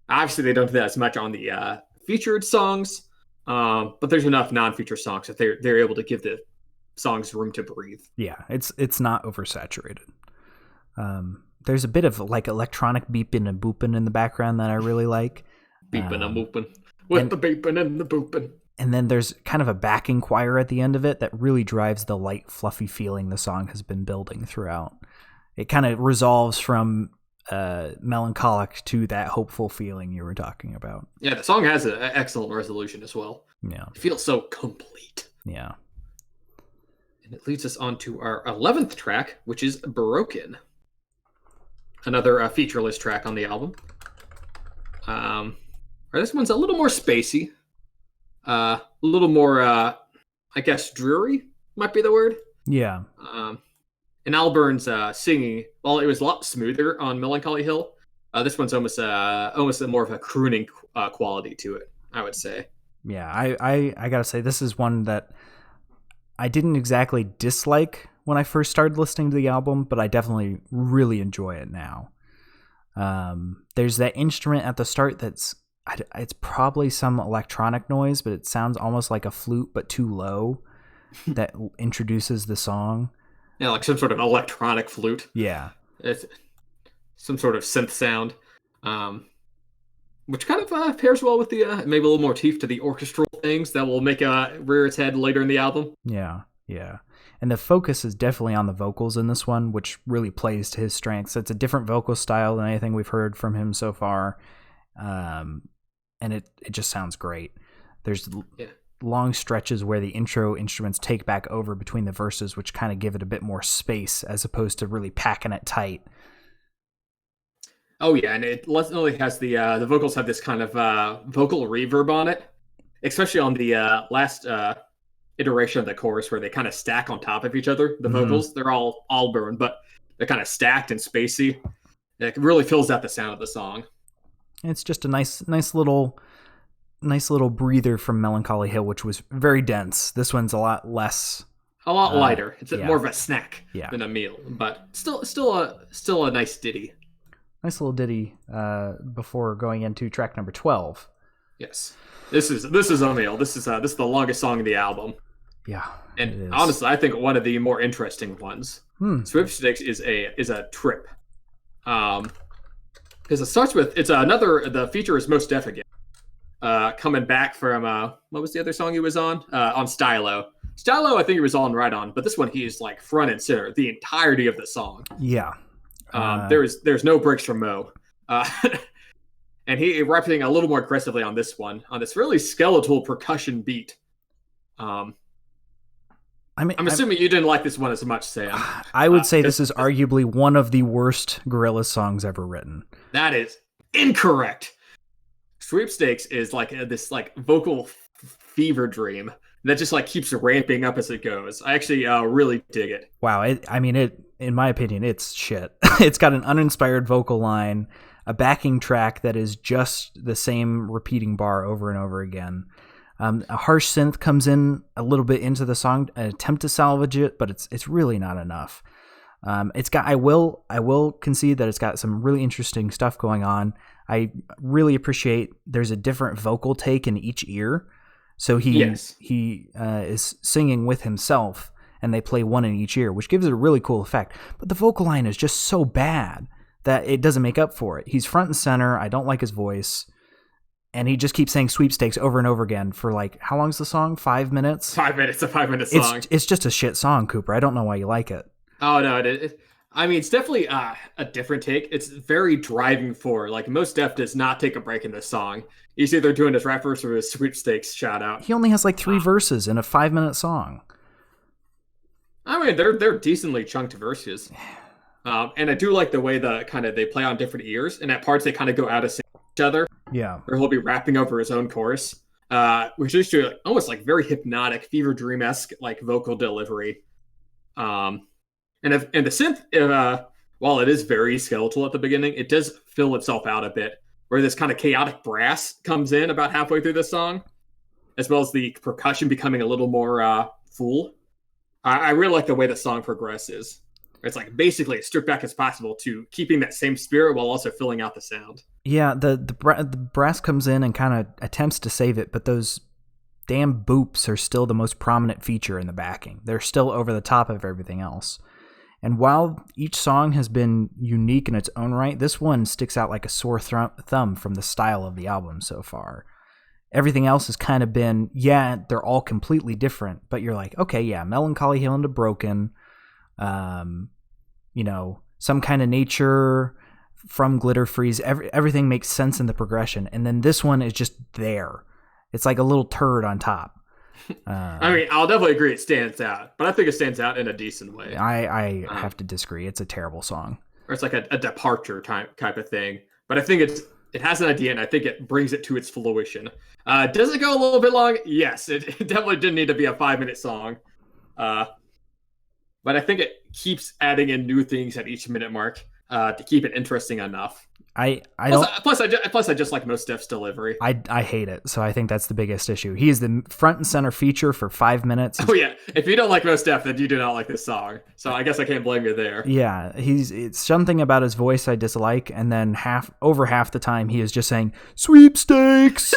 Obviously, they don't do that as much on the featured songs, but there's enough non-feature songs that they're able to give the songs room to breathe. Yeah, it's not oversaturated. There's a bit of like electronic beeping and booping in the background that I really like. Beeping and booping. With the beeping and the booping. And then there's kind of a backing choir at the end of it that really drives the light, fluffy feeling the song has been building throughout. It kind of resolves from melancholic to that hopeful feeling you were talking about. Yeah, the song has an excellent resolution as well. Yeah. It feels so complete. Yeah. And it leads us on to our 11th track, which is Broken. Another featureless track on the album. This one's a little more spacey. A little more, I guess, dreary might be the word. Yeah. And Alburn's singing, while it was a lot smoother on Melancholy Hill, this one's almost more of a crooning quality to it, I would say. Yeah, I gotta say, this is one that I didn't exactly dislike when I first started listening to the album, but I definitely really enjoy it now. There's that instrument at the start that's it's probably some electronic noise, but it sounds almost like a flute but too low that introduces the song. Yeah, like some sort of electronic flute. Yeah. It's some sort of synth sound, which kind of pairs well with the maybe a little more teeth to the orchestral things that will make rear its head later in the album. Yeah, yeah. And the focus is definitely on the vocals in this one, which really plays to his strengths. It's a different vocal style than anything we've heard from him so far. And it just sounds great. There's long stretches where the intro instruments take back over between the verses, which kind of give it a bit more space as opposed to really packing it tight. Oh yeah, and it only has the vocals have this kind of vocal reverb on it, especially on the last iteration of the chorus where they kind of stack on top of each other. The vocals, they're all burned, but they're kind of stacked and spacey. It really fills out the sound of the song. It's just a nice little breather from Melancholy Hill, which was very dense. This one's a lot less, a lot lighter. It's more of a snack than a meal, but still a nice ditty. Nice little ditty before going into track number 12. Yes, this is a meal. This is the longest song of the album. Yeah, and honestly, I think one of the more interesting ones. Sweepstakes is a trip. Because it starts with the feature is Most Def again. Coming back from what was the other song he was on Stylo. Stylo, I think he was on right on, but this one he is like front and center the entirety of the song. Yeah. There's no breaks from Mo. And he rapping a little more aggressively on this one, on this really skeletal percussion beat. I'm assuming you didn't like this one as much, Sam. I would say this is arguably one of the worst Gorillaz songs ever written. That is incorrect. Sweepstakes is like this like vocal fever dream that just like keeps ramping up as it goes. I actually really dig it. Wow, in my opinion, it's shit. It's got an uninspired vocal line, a backing track that is just the same repeating bar over and over again. A harsh synth comes in a little bit into the song, an attempt to salvage it, but it's really not enough. I will concede that it's got some really interesting stuff going on. I really appreciate there's a different vocal take in each ear. So he is singing with himself, and they play one in each ear, which gives it a really cool effect. But the vocal line is just so bad that it doesn't make up for it. He's front and center. I don't like his voice. And he just keeps saying Sweepstakes over and over again for like, how long's the song? 5 minutes? 5 minutes, a 5-minute song. It's just a shit song, Cooper. I don't know why you like it. Oh, no. It's definitely a different take. It's very driving forward. Like, Most Def does not take a break in this song. He's either doing his rap verse or his Sweepstakes shout out. He only has like 3 verses in a 5-minute song. I mean, they're decently chunked verses. And I do like the way they play on different ears. And at parts, they kind of go out of sync with each other. Yeah. Or he'll be rapping over his own chorus, which is almost like very hypnotic, fever dream-esque like vocal delivery. And the synth, while it is very skeletal at the beginning, it does fill itself out a bit, where this kind of chaotic brass comes in about halfway through the song, as well as the percussion becoming a little more full. I really like the way the song progresses. It's like basically as stripped back as possible to keeping that same spirit while also filling out the sound. Yeah, the brass comes in and kind of attempts to save it, but those damn boops are still the most prominent feature in the backing. They're still over the top of everything else. And while each song has been unique in its own right, this one sticks out like a sore thumb from the style of the album so far. Everything else has kind of been, they're all completely different, but you're like, okay, yeah, Melancholy Hill into Broken, Some Kind of Nature, From Glitter Freeze, everything makes sense in the progression. And then this one is just there. It's like a little turd on top. I mean, I'll definitely agree it stands out, but I think it stands out in a decent way. I have to disagree. It's a terrible song. Or it's like a departure type of thing. But I think it has an idea, and I think it brings it to its fruition. Does it go a little bit long? Yes, it definitely didn't need to be a 5-minute song. But I think it keeps adding in new things at each minute mark. to keep it interesting enough. I Plus, don't plus I just like Mos Def's delivery. I hate it. So I think that's the biggest issue. He is the front and center feature for 5 minutes. Oh yeah, if you don't like Mos Def, then you do not like this song. So I guess I can't blame you there. Yeah, it's something about his voice I dislike, and then over half the time he is just saying sweepstakes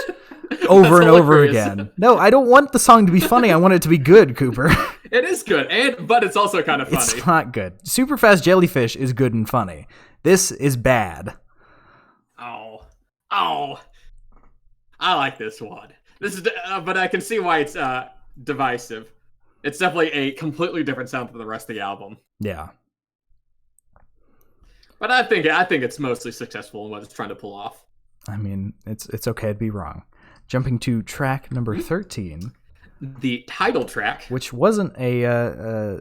over and over again. No, I don't want the song to be funny. I want it to be good, Cooper. It is good, but it's also kind of funny. It's not good. Superfast Jellyfish is good and funny. This is bad. Oh, I like this one. This is, but I can see why it's divisive. It's definitely a completely different sound from the rest of the album. Yeah, but I think it's mostly successful in what it's trying to pull off. I mean, it's okay to be wrong. Jumping to track number 13, the title track, which wasn't a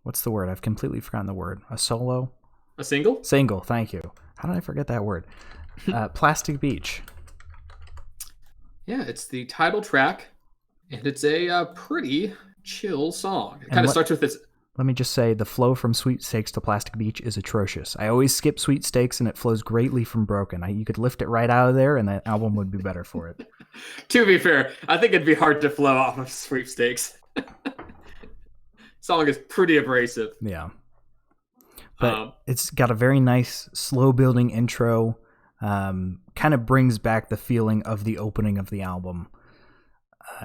what's the word? I've completely forgotten the word. A solo. A single? Single, thank you. How did I forget that word? Plastic Beach. Yeah, it's the title track, and it's a pretty chill song. It kind of starts with this. Let me just say, the flow from Sweepstakes to Plastic Beach is atrocious. I always skip Sweepstakes, and it flows greatly from Broken. You could lift it right out of there, and that album would be better for it. To be fair, I think it'd be hard to flow off of Sweepstakes. Song is pretty abrasive. Yeah. But it's got a very nice, slow-building intro. Kind of brings back the feeling of the opening of the album.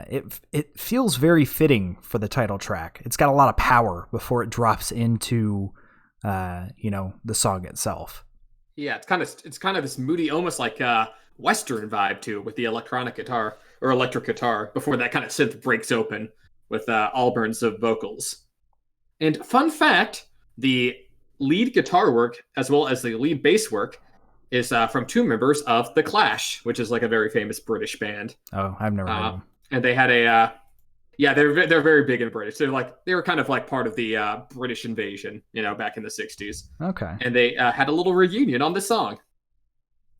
It feels very fitting for the title track. It's got a lot of power before it drops into, the song itself. Yeah, it's kind of this moody, almost like Western vibe too, with the electronic guitar or electric guitar before that kind of synth breaks open with Alburn's vocals. And fun fact, the lead guitar work as well as the lead bass work is from two members of The Clash, which is like a very famous British band. Oh, I've never heard of them. And they had they're very big in British. They were kind of like part of the British invasion, back in the 60s. Okay. And they had a little reunion on this song.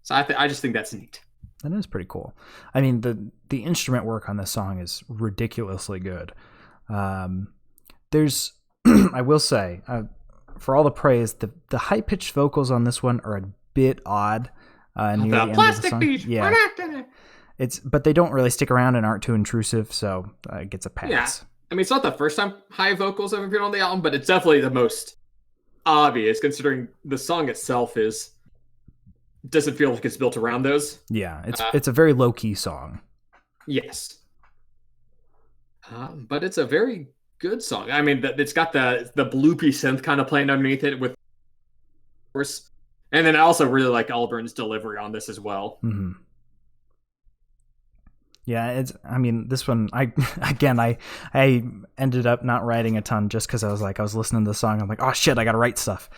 So I just think that's neat. That is pretty cool. I mean, the instrument work on this song is ridiculously good. There's, I will say, for all the praise, the high-pitched vocals on this one are a bit odd. Near the end Plastic of the song. Beach. Yeah. But they don't really stick around and aren't too intrusive, so it gets a pass. Yeah. I mean, it's not the first time high vocals have appeared on the album, but it's definitely the most obvious, considering the song itself doesn't feel like it's built around those. Yeah, it's a very low-key song. Yes. But it's a very good song. I mean, it's got the bloopy synth kind of playing underneath it, with, of course. And then I also really like Alburn's delivery on this as well. Mm-hmm. Yeah, this one, I ended up not writing a ton just because I was listening to the song. I'm like, oh shit, I gotta write stuff.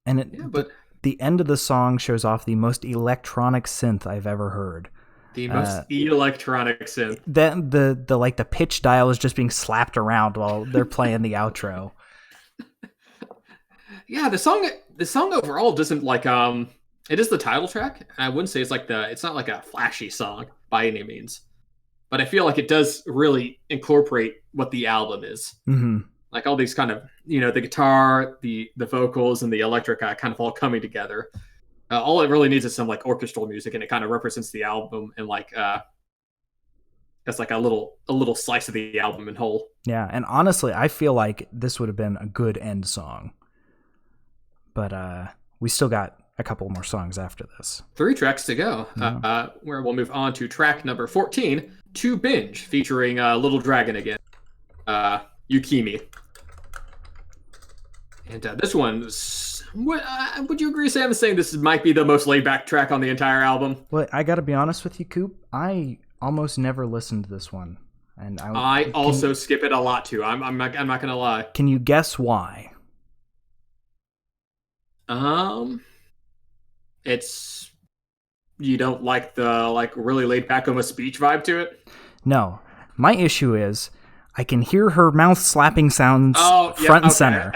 And the end of the song shows off the most electronic synth I've ever heard. The most electronic synth. Then the pitch dial is just being slapped around while they're playing the outro. Yeah, the song overall doesn't it is the title track. And I wouldn't say it's not like a flashy song by any means, but I feel like it does really incorporate what the album is. Mm-hmm. Like all these kind of, the guitar, the vocals, and the electric kind of all coming together. All it really needs is some like orchestral music, and it kind of represents the album and that's like a little slice of the album in whole. Yeah, and honestly, I feel like this would have been a good end song, but we still got a couple more songs after this. 3 tracks to go, where we'll move on to track number 14, To Binge, featuring Little Dragon again, Yukimi. And this one, would you agree, Sam, saying this might be the most laid-back track on the entire album? Well, I gotta be honest with you, Coop. I almost never listened to this one, and I also skip it a lot too. I'm not gonna lie. Can you guess why? It's you don't like the really laid back almost speech vibe to it? No. My issue is I can hear her mouth slapping sounds front and center.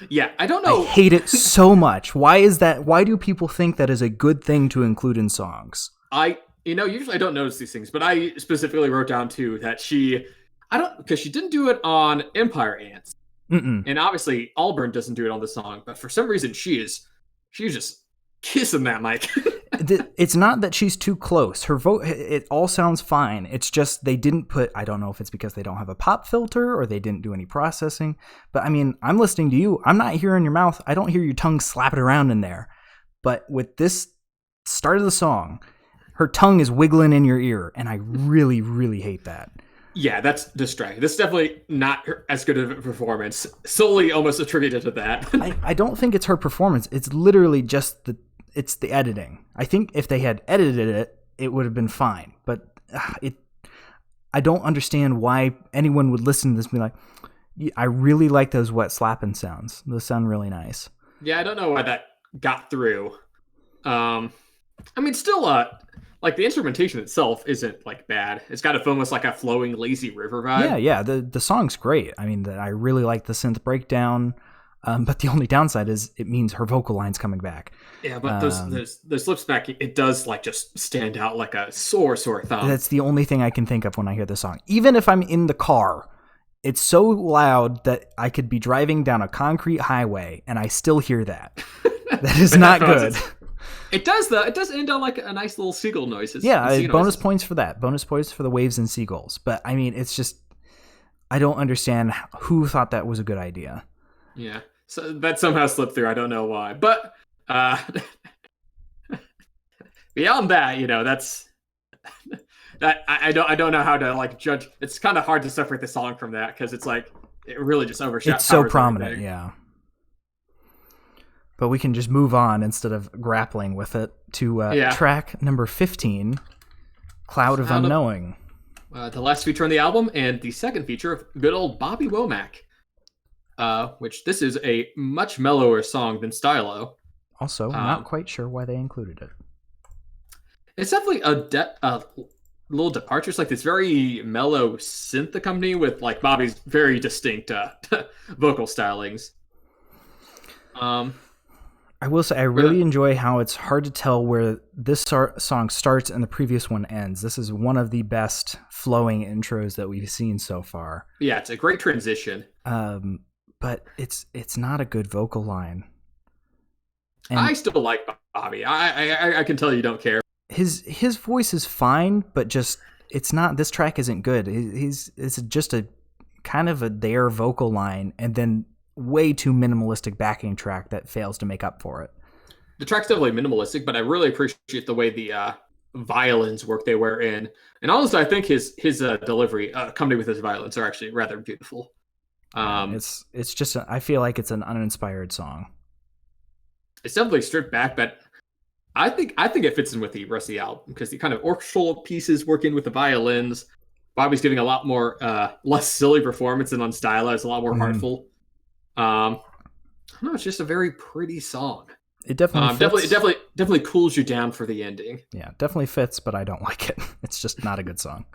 Yeah, I don't know. I hate it so much. Why is that? Why do people think that is a good thing to include in songs? Usually I don't notice these things, but I specifically wrote down too that because she didn't do it on Empire Ants. Mm-mm. And obviously Allburn doesn't do it on the song, but for some reason she's just kissing that mic. It's not that she's too close. Her vote, it all sounds fine. It's just they didn't put, I don't know if it's because they don't have a pop filter or they didn't do any processing, but I mean, I'm listening to you. I'm not hearing your mouth. I don't hear your tongue slapping around in there. But with this start of the song, her tongue is wiggling in your ear, and I really, really hate that. Yeah, that's distracting. This is definitely not as good of a performance, solely almost attributed to that. I don't think it's her performance. It's literally just it's the editing. I think if they had edited it, it would have been fine. But I don't understand why anyone would listen to this and be like, I really like those wet slapping sounds. Those sound really nice. Yeah, I don't know why that got through. I mean, still, like the instrumentation itself isn't like bad. It's got almost like a flowing, lazy river vibe. Yeah. The song's great. I mean, I really like the synth breakdown. But the only downside is it means her vocal line's coming back. Yeah, but those lips back, it does like just stand out like a sore thumb. That's the only thing I can think of when I hear the song. Even if I'm in the car, it's so loud that I could be driving down a concrete highway and I still hear that. That is not good. It does though. It does end on like a nice little seagull noises. Yeah, bonus points for that. Bonus points for the waves and seagulls. But I mean, it's just, I don't understand who thought that was a good idea. Yeah. So that somehow slipped through. I don't know why. But beyond that, that's that I don't know how to like judge. It's kind of hard to separate the song from that because it's like it really just overshadows. It's so prominent, everything. Yeah. But we can just move on instead of grappling with it to track number 15, Cloud of Unknowing. The last feature on the album and the second feature of good old Bobby Womack. Which this is a much mellower song than Stylo. Also, not quite sure why they included it. It's definitely a little departure. It's like this very mellow synth accompany with like Bobby's very distinct vocal stylings. I will say I really enjoy how it's hard to tell where this song starts and the previous one ends. This is one of the best flowing intros that we've seen so far. Yeah, it's a great transition. But it's not a good vocal line. And I still like Bobby. I can tell you don't care. His voice is fine, but just it's not. This track isn't good. It's just a kind of a there vocal line, and then way too minimalistic backing track that fails to make up for it. The track's definitely minimalistic, but I really appreciate the way the violins work they wear in, and honestly, I think his delivery accompanied with his violins are actually rather beautiful. It's just I feel like it's an uninspired song. It's definitely stripped back, but I think it fits in with the rest of the album because the kind of orchestral pieces work in with the violins. Bobby's giving a lot more less silly performance and on stylized, a lot more heartful. I don't know, it's just a very pretty song. It definitely fits. definitely cools you down for the ending. Yeah, definitely fits, but I don't like it. It's just not a good song.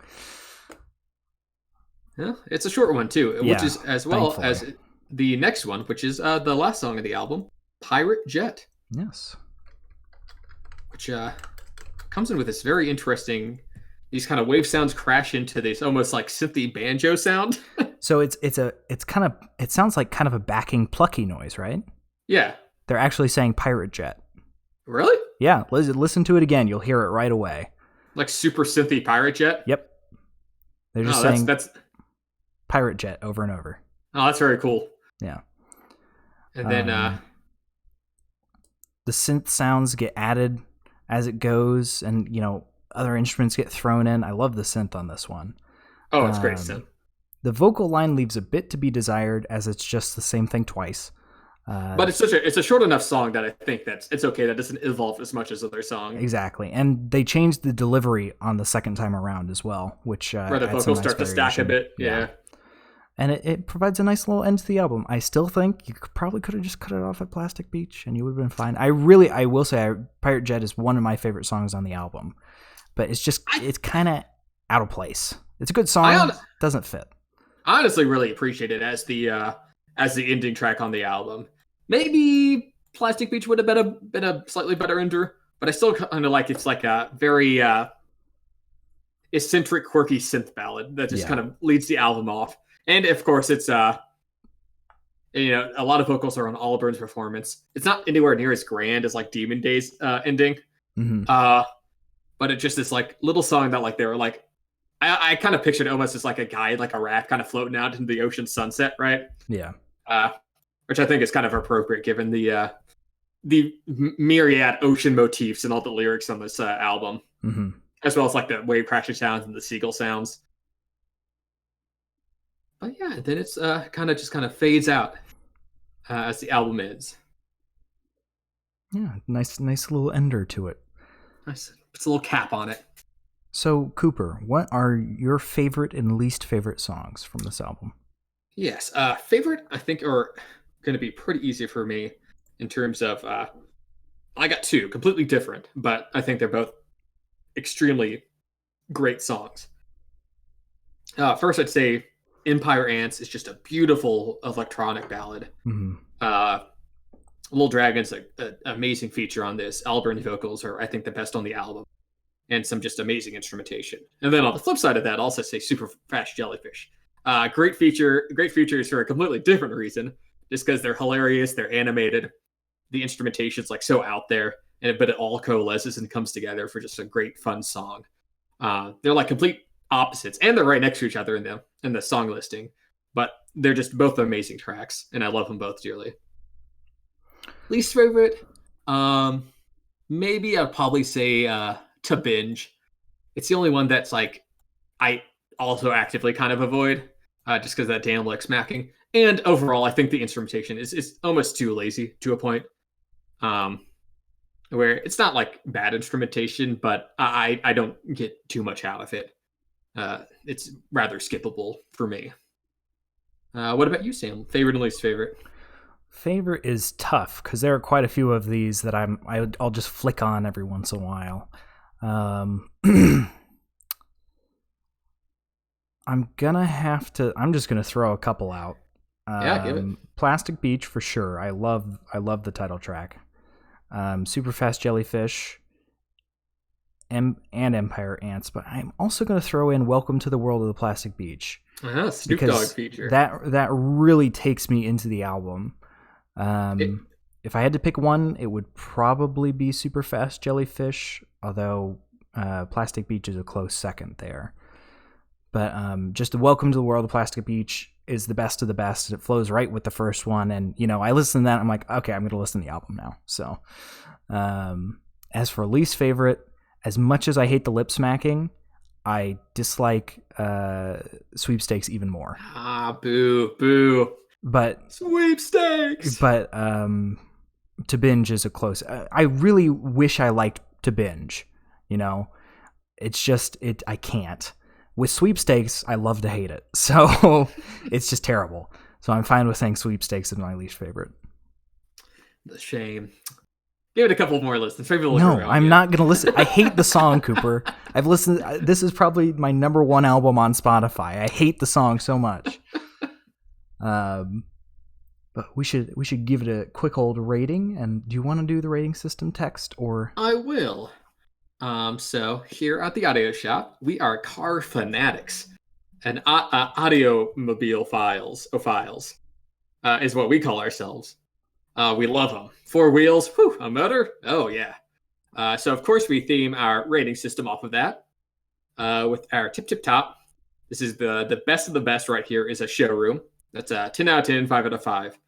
Yeah, it's a short one too, which is as well as the next one, which is the last song of the album, Pirate Jet. Yes. Which comes in with this very interesting, these kind of wave sounds crash into this almost like synthy banjo sound. So it sounds like kind of a backing plucky noise, right? Yeah. They're actually saying Pirate Jet. Really? Yeah, listen to it again. You'll hear it right away. Like super synthy Pirate Jet? Yep. They're just saying that's Pirate Jet over and over. Oh, that's very cool. Yeah. And then the synth sounds get added as it goes, and other instruments get thrown in. I love the synth on this one. Oh, it's great synth. The vocal line leaves a bit to be desired, as it's just the same thing twice. But it's a short enough song that I think it's okay. That doesn't evolve as much as other songs. Exactly, and they changed the delivery on the second time around as well, which where the vocals start to stack a bit. Yeah. And it provides a nice little end to the album. I still think you probably could have just cut it off at Plastic Beach and you would have been fine. I will say Pirate Jet is one of my favorite songs on the album. But it's kind of out of place. It's a good song, doesn't fit. I honestly really appreciate it as the ending track on the album. Maybe Plastic Beach would have been a slightly better ender, but I still kind of like it's like a very eccentric, quirky synth ballad that just kind of leads the album off. And of course, it's And, a lot of vocals are on Allburn's performance. It's not anywhere near as grand as like Demon Days ending. Mm-hmm. But it's just this like little song that like they were like I kind of pictured it almost as like a guy, like a raft kind of floating out into the ocean sunset, right? Yeah. Which I think is kind of appropriate given the myriad ocean motifs and all the lyrics on this album, as well as like the wave crashing sounds and the seagull sounds. But yeah, then it's kind of fades out as the album ends. Yeah, nice little ender to it. Nice, puts a little cap on it. So, Cooper, what are your favorite and least favorite songs from this album? Yes, favorite I think are going to be pretty easy for me in terms of I got two completely different, but I think they're both extremely great songs. First, I'd say Empire Ants is just a beautiful electronic ballad. Little Dragon's an amazing feature on this. Alburn's vocals are, I think, the best on the album, and some just amazing instrumentation. And then on the flip side of that, I'll also say Super Fast Jellyfish. Great features for a completely different reason, just because they're hilarious, they're animated, the instrumentation's like so out there, but it all coalesces and comes together for just a great, fun song. They're like complete opposites, and they're right next to each other in the song listing, but they're just both amazing tracks, and I love them both dearly. Least favorite, maybe I'd probably say To Binge. It's the only one that's like I also actively kind of avoid, just because that damn lick smacking. And overall, I think the instrumentation is almost too lazy to a point, where it's not like bad instrumentation, but I don't get too much out of it. It's rather skippable for me. What about you, Sam? Favorite and least favorite? Favorite is tough because there are quite a few of these that I'll just flick on every once in a while. I'm just gonna throw a couple out. Yeah, give it. Plastic Beach for sure. I love the title track. Super Fast Jellyfish and Empire Ants, but I'm also gonna throw in Welcome to the World of the Plastic Beach. Snoop Dogg feature. That really takes me into the album. If I had to pick one, it would probably be Super Fast Jellyfish, although Plastic Beach is a close second there. But just the Welcome to the World of Plastic Beach is the best of the best. It flows right with the first one, and I listen to that, I'm like, okay, I'm going to listen to the album now. So, as for least favorite, as much as I hate the lip smacking, I dislike Sweepstakes even more. Boo. But Sweepstakes. But To Binge is a close. I really wish I liked To Binge. It's just I can't. With Sweepstakes, I love to hate it. So it's just terrible. So I'm fine with saying Sweepstakes is my least favorite. The shame. Give it a couple more listens. Maybe we'll no, I'm not going to listen. I hate the song, Cooper. I've listened. This is probably my number one album on Spotify. I hate the song so much. But we should give it a quick old rating. And do you want to do the rating system text or? I will. So here at the audio shop, we are car fanatics, and audiomobile files is what we call ourselves. We love them. 4 wheels, a motor, oh yeah. So of course we theme our rating system off of that. With our tip top, this is the best of the best right here is a showroom. That's a 10 out of 10, 5 out of 5.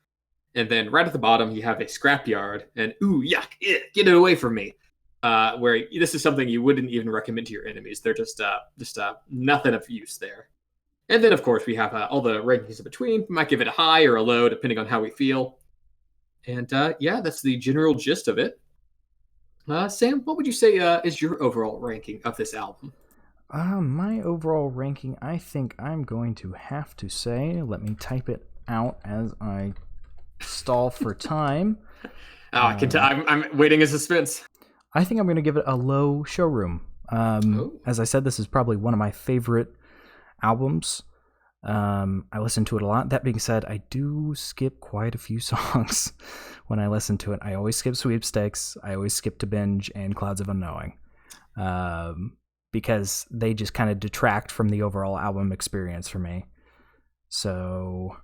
And then right at the bottom you have a scrapyard, and ooh yuck, get it away from me. Where this is something you wouldn't even recommend to your enemies. They're just nothing of use there. And then, of course, we have all the rankings in between. We might give it a high or a low, depending on how we feel. And yeah, that's the general gist of it. Sam, what would you say is your overall ranking of this album? My overall ranking, I think I'm going to have to say, let me type it out as I stall for time. I can I'm waiting in suspense. I think I'm going to give it a low showroom. As I said, this is probably one of my favorite albums. I listen to it a lot. That being said, I do skip quite a few songs when I listen to it. I always skip Sweepstakes. I always skip To Binge and Clouds of Unknowing. Because they just kind of detract from the overall album experience for me. So,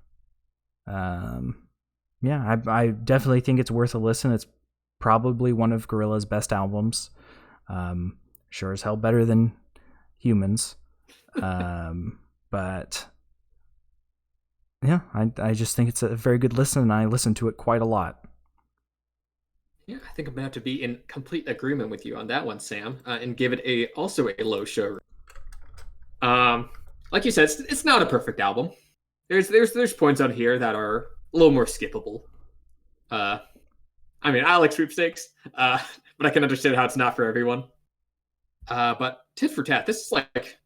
Yeah, I definitely think it's worth a listen. It's probably one of Gorillaz' best albums. Sure as hell better than Humans. But yeah, I just think it's a very good listen, and I listen to it quite a lot. Yeah, I think I'm gonna have to be in complete agreement with you on that one, Sam, and give it also a low show. Um, like you said, it's not a perfect album. There's points on here that are a little more skippable. Uh, I mean, I like sweepstakes, but I can understand how it's not for everyone. But tit for tat, this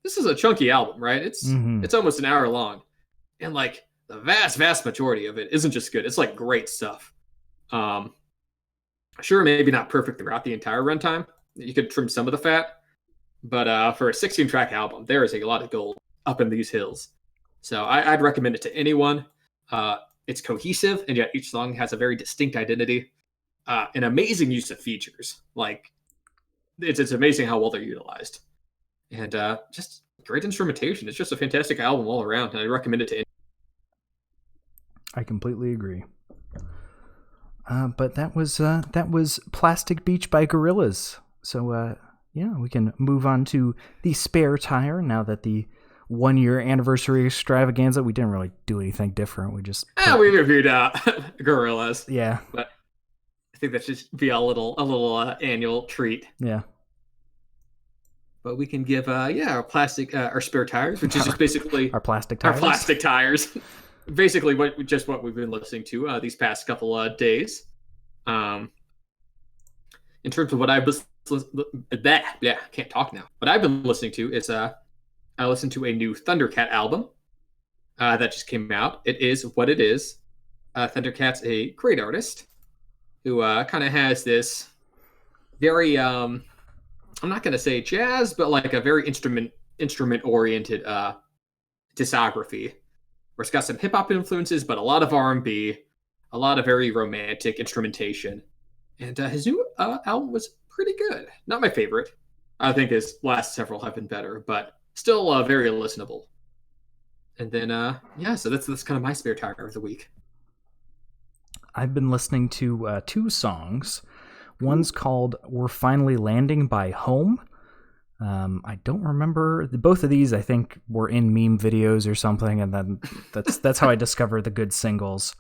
is a chunky album, right? Mm-hmm. It's almost an hour long, and like the vast majority of it isn't just good. It's like great stuff. Um, sure, maybe not perfect throughout the entire runtime. You could trim some of the fat, but for a 16 track album, there is a lot of gold up in these hills. So I'd recommend it to anyone. It's cohesive, and yet each song has a very distinct identity. An amazing use of features. Like it's amazing how well they're utilized, and just great instrumentation. It's just a fantastic album all around, and I recommend it to anyone. I completely agree. But that was Plastic Beach by Gorillaz. So yeah, we can move on to the spare tire now that the 1 year anniversary extravaganza. We didn't really do anything different. We just We reviewed Gorillaz. Yeah, but I think that should be a little annual treat. Yeah. But we can give our plastic our spare tires, which is just basically our plastic tires. Our plastic tires. Basically, what we've been listening to these past couple days. In terms of what I've can't talk now. What I've been listening to is I listened to a new Thundercat album that just came out. It is what it is. Thundercat's a great artist who kind of has this very I'm not going to say jazz, but like a very instrument oriented discography, where it's got some hip hop influences, but a lot of R&B, a lot of very romantic instrumentation. And his new album was pretty good. Not my favorite. I think his last several have been better, but still very listenable. And then so that's kind of my spare tire of the week. I've been listening to 2 songs. One's called "We're Finally Landing" by Home. I don't remember both of these. I think were in meme videos or something, and then that's how I discovered the good singles.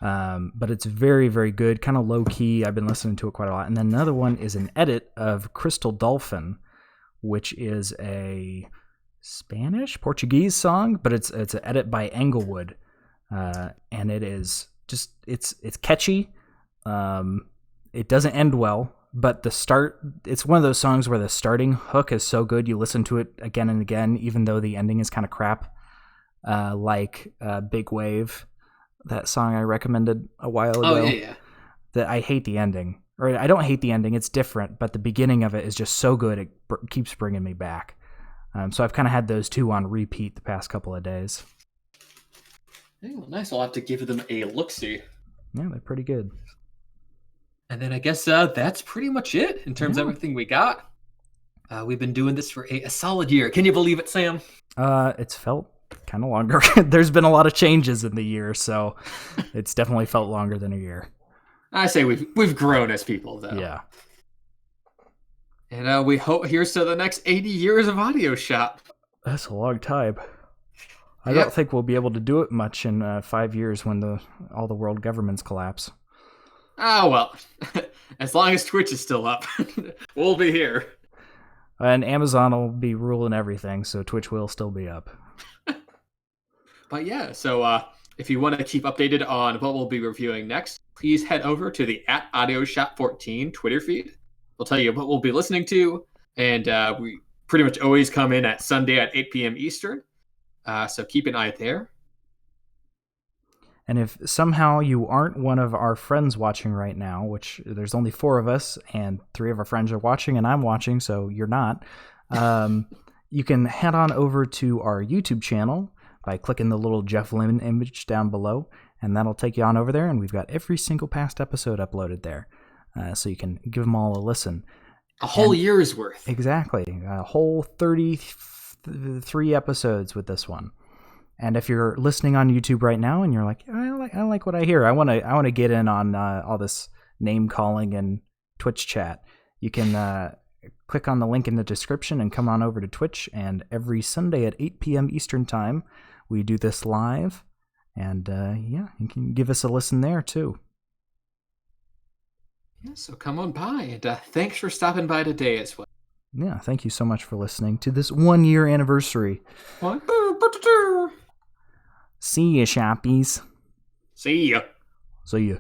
But it's very, very good, kind of low key. I've been listening to it quite a lot. And then another one is an edit of Crystal Dolphin, which is a Portuguese song, but it's an edit by Englewood, and it is just it's catchy. It doesn't end well, but it's one of those songs where the starting hook is so good you listen to it again and again, even though the ending is kind of crap. Like Big Wave, that song I recommended a while ago. Oh, yeah. That I hate the ending. Or I don't hate the ending, it's different, but the beginning of it is just so good it keeps bringing me back. So I've kind of had those 2 on repeat the past couple of days. Hey, well, nice. I'll have to give them a look-see. Yeah, they're pretty good. And then I guess that's pretty much it in terms of everything we got. We've been doing this for a solid year. Can you believe it, Sam? It's felt kind of longer. There's been a lot of changes in the year, so it's definitely felt longer than a year. I say we've grown as people, though. Yeah. And we hope here's to the next 80 years of Audio Shop. That's a long time. I don't think we'll be able to do it much in 5 years when all the world governments collapse. Oh, well, as long as Twitch is still up, we'll be here. And Amazon will be ruling everything, so Twitch will still be up. But yeah, so if you want to keep updated on what we'll be reviewing next, please head over to the @AudioShop14 Twitter feed. We'll tell you what we'll be listening to, and we pretty much always come in at Sunday at 8 p.m. Eastern, so keep an eye there. And if somehow you aren't one of our friends watching right now, which there's only 4 of us and 3 of our friends are watching and I'm watching, so you're not, you can head on over to our YouTube channel by clicking the little Jeff Lemon image down below, and that'll take you on over there, and we've got every single past episode uploaded there, so you can give them all a listen. A whole year's worth. Exactly. A whole 33 episodes with this one. And if you're listening on YouTube right now and you're like, I like what I hear, I want to get in on all this name calling and Twitch chat, you can click on the link in the description and come on over to Twitch. And every Sunday at 8 p.m. Eastern Time, we do this live. And you can give us a listen there too. Yeah, so come on by, and thanks for stopping by today as well. Yeah, thank you so much for listening to this 1-year anniversary. See ya, shoppies. See ya. See ya.